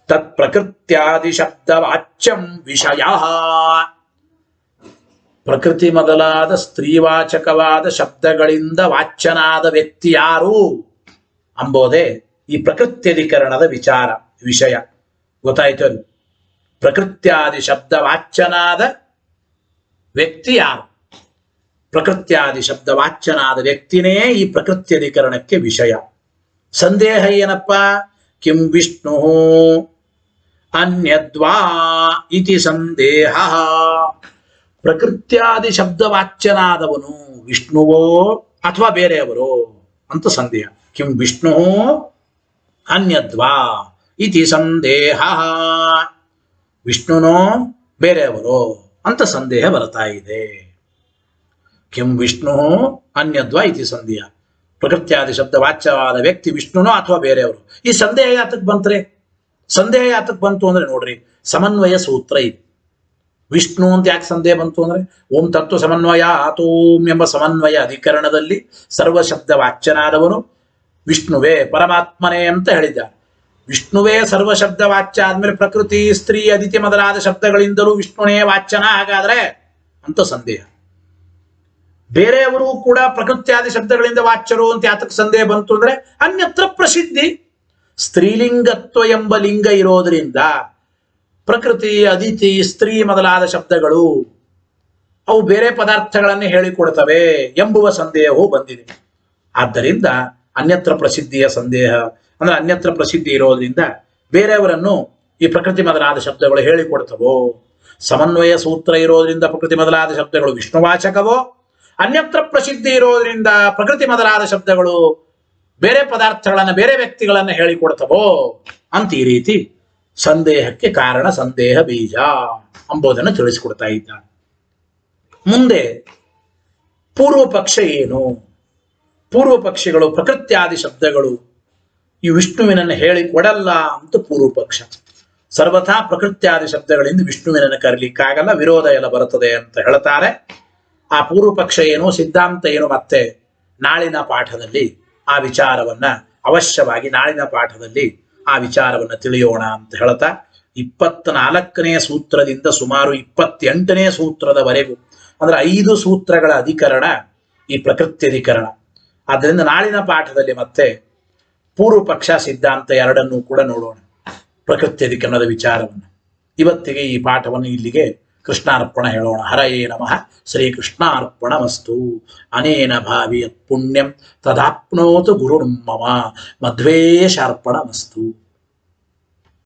ತತ್ ಪ್ರಕೃತ್ಯಾದಿ ಶಬ್ದ ವಾಚ್ಯಂ ವಿಷಯ, ಪ್ರಕೃತಿ ಮೊದಲಾದ ಸ್ತ್ರೀವಾಚಕವಾದ ಶಬ್ದಗಳಿಂದ ವಾಚ್ಯನಾದ ವ್ಯಕ್ತಿ ಯಾರು ಅಂಬೋದೇ ಈ ಪ್ರಕೃತ್ಯಧಿಕರಣದ ವಿಷಯ. ಗೊತ್ತಾಯ್ತು? ಪ್ರಕೃತ್ಯಾದಿ ಶಬ್ದ ವಾಚ್ಯನಾದ ವ್ಯಕ್ತಿ ಯಾರು? ಪ್ರಕೃತ್ಯಾದಿ ಶಬ್ದ ವಾಚ್ಯನಾದ ವ್ಯಕ್ತಿನೇ ಈ ಪ್ರಕೃತ್ಯಧಿಕರಣಕ್ಕೆ ವಿಷಯ. ಸಂದೇಹ ಏನಪ್ಪ? ಕಿಂ ವಿಷ್ಣು ಅನ್ಯದ್ವಾ ಇತಿ ಸಂದೇಹ. ಪ್ರಕೃತ್ಯಾದಿ ಶಬ್ದವಾಚ್ಯನಾದವನು ವಿಷ್ಣುವೋ ಅಥವಾ ಬೇರೆಯವರೋ ಅಂತ ಸಂದೇಹ. ಕಿಂ ವಿಷ್ಣು ಅನ್ಯದ್ವಾ ಇತಿ ಸಂದೇಹ, ವಿಷ್ಣುನೋ ಬೇರೆಯವರೋ ಅಂತ ಸಂದೇಹ ಬರ್ತಾ ಇದೆ. ಕಿಂ ವಿಷ್ಣು ಅನ್ಯದ್ವಾ ಇತಿ ಸಂದೇಹ, ಪ್ರಕೃತ್ಯಾದಿ ಶಬ್ದ ವಾಚ್ಯವಾದ ವ್ಯಕ್ತಿ ವಿಷ್ಣುನೋ ಅಥವಾ ಬೇರೆಯವರು. ಈ ಸಂದೇಹ ಯಾತಕ್ ಬಂತ್ರೆ? ಸಂದೇಹ ಯಾತಕ್ ಬಂತು ಅಂದ್ರೆ ನೋಡ್ರಿ, ಸಮನ್ವಯ ಸೂತ್ರ ಇದೆ. ವಿಷ್ಣು ಅಂತ ಯಾಕೆ ಸಂದೇಹ ಬಂತು ಅಂದ್ರೆ, ಓಂ ತತ್ವ ಸಮನ್ವಯ ಆತೋಂ ಎಂಬ ಸಮನ್ವಯ ಅಧಿಕರಣದಲ್ಲಿ ಸರ್ವಶಬ್ದ ವಾಚ್ಯನಾದವನು ವಿಷ್ಣುವೇ, ಪರಮಾತ್ಮನೇ ಅಂತ ಹೇಳಿದ್ದಾರೆ. ವಿಷ್ಣುವೇ ಸರ್ವಶಬ್ದ ವಾಚ್ಯ ಆದ್ಮೇಲೆ ಪ್ರಕೃತಿ, ಸ್ತ್ರೀ, ಅದಿತಿ ಮೊದಲಾದ ಶಬ್ದಗಳಿಂದಲೂ ವಿಷ್ಣುನೇ ವಾಚ್ಯನ ಹಾಗಾದ್ರೆ ಅಂತ ಸಂದೇಹ. ಬೇರೆಯವರು ಕೂಡ ಪ್ರಕೃತ್ಯಾದಿ ಶಬ್ದಗಳಿಂದ ವಾಚ್ಯರು ಅಂತ ಯಾತಕ್ಕೆ ಸಂದೇಹ ಬಂತು ಅಂದ್ರೆ, ಅನ್ಯತ್ರ ಪ್ರಸಿದ್ಧಿ. ಸ್ತ್ರೀಲಿಂಗತ್ವ ಎಂಬ ಲಿಂಗ ಇರೋದ್ರಿಂದ ಪ್ರಕೃತಿ, ಅದಿತಿ, ಸ್ತ್ರೀ ಮೊದಲಾದ ಶಬ್ದಗಳು ಅವು ಬೇರೆ ಪದಾರ್ಥಗಳನ್ನೇ ಹೇಳಿಕೊಡ್ತವೆ ಎಂಬುವ ಸಂದೇಹವೂ ಬಂದಿದೆ. ಆದ್ದರಿಂದ ಅನ್ಯತ್ರ ಪ್ರಸಿದ್ಧಿಯ ಸಂದೇಹ ಅಂದ್ರೆ ಅನ್ಯತ್ರ ಪ್ರಸಿದ್ಧಿ ಇರೋದ್ರಿಂದ ಬೇರೆಯವರನ್ನು ಈ ಪ್ರಕೃತಿ ಮೊದಲಾದ ಶಬ್ದಗಳು ಹೇಳಿಕೊಡ್ತವೋ, ಸಮನ್ವಯ ಸೂತ್ರ ಇರೋದ್ರಿಂದ ಪ್ರಕೃತಿ ಮೊದಲಾದ ಶಬ್ದಗಳು ವಿಷ್ಣುವಾಚಕವೋ, ಅನ್ಯತ್ರ ಪ್ರಸಿದ್ಧಿ ಇರೋದ್ರಿಂದ ಪ್ರಕೃತಿ ಮೊದಲಾದ ಶಬ್ದಗಳು ಬೇರೆ ಪದಾರ್ಥಗಳನ್ನ ಬೇರೆ ವ್ಯಕ್ತಿಗಳನ್ನ ಹೇಳಿಕೊಡ್ತವೋ ಅಂತ ಈ ರೀತಿ ಸಂದೇಹಕ್ಕೆ ಕಾರಣ ಸಂದೇಹ ಬೀಜ ಎಂಬುದನ್ನು ತಿಳಿಸಿಕೊಡ್ತಾ ಇದ್ದಾನೆ. ಮುಂದೆ ಪೂರ್ವ ಪಕ್ಷ ಏನು? ಪೂರ್ವ ಪಕ್ಷಿಗಳು ಪ್ರಕೃತ್ಯಾದಿ ಶಬ್ದಗಳು ಈ ವಿಷ್ಣುವಿನನ್ನು ಹೇಳಿಕೊಡಲ್ಲ ಅಂತ ಪೂರ್ವ ಪಕ್ಷ. ಸರ್ವಥಾ ಪ್ರಕೃತ್ಯಾದಿ ಶಬ್ದಗಳಿಂದ ವಿಷ್ಣುವಿನನ್ನು ಕರೀಲಿಕ್ಕಾಗಲ್ಲ, ವಿರೋಧ ಎಲ್ಲ ಬರುತ್ತದೆ ಅಂತ ಹೇಳ್ತಾರೆ. ಆ ಪೂರ್ವ ಪಕ್ಷ ಏನು, ಸಿದ್ಧಾಂತ ಏನು, ಮತ್ತೆ ನಾಳಿನ ಪಾಠದಲ್ಲಿ ಆ ವಿಚಾರವನ್ನ ಅವಶ್ಯವಾಗಿ ನಾಳಿನ ಪಾಠದಲ್ಲಿ ಆ ವಿಚಾರವನ್ನ ತಿಳಿಯೋಣ ಅಂತ ಹೇಳ್ತಾ 24ನೇ ಸೂತ್ರದಿಂದ ಸುಮಾರು 28ನೇ ಸೂತ್ರದವರೆಗೂ ಅಂದ್ರೆ 5 ಸೂತ್ರಗಳ ಅಧಿಕರಣ ಈ ಪ್ರಕೃತ್ಯಧಿಕರಣ. ಆದ್ದರಿಂದ ನಾಳಿನ ಪಾಠದಲ್ಲಿ ಮತ್ತೆ ಪೂರ್ವ ಪಕ್ಷ ಸಿದ್ಧಾಂತ ಎರಡನ್ನೂ ಕೂಡ ನೋಡೋಣ, ಪ್ರಕೃತ್ಯಧಿಕರಣದ ವಿಚಾರವನ್ನು. ಇವತ್ತಿಗೆ ಈ ಪಾಠವನ್ನು ಇಲ್ಲಿಗೆ ಕೃಷ್ಣಾರ್ಪಣ ಹೇಳೋಣ. ಹರಯೇ ನಮಃ. ಶ್ರೀಕೃಷ್ಣಾರ್ಪಣಮಸ್ತು. ಅನೇನ ಭಾವಿ ಪುಣ್ಯಂ ತದಾಪ್ನೋತು ಗುರುರ್ಮಮ. ಮಧ್ವೇಶಾರ್ಪಣಮಸ್ತು.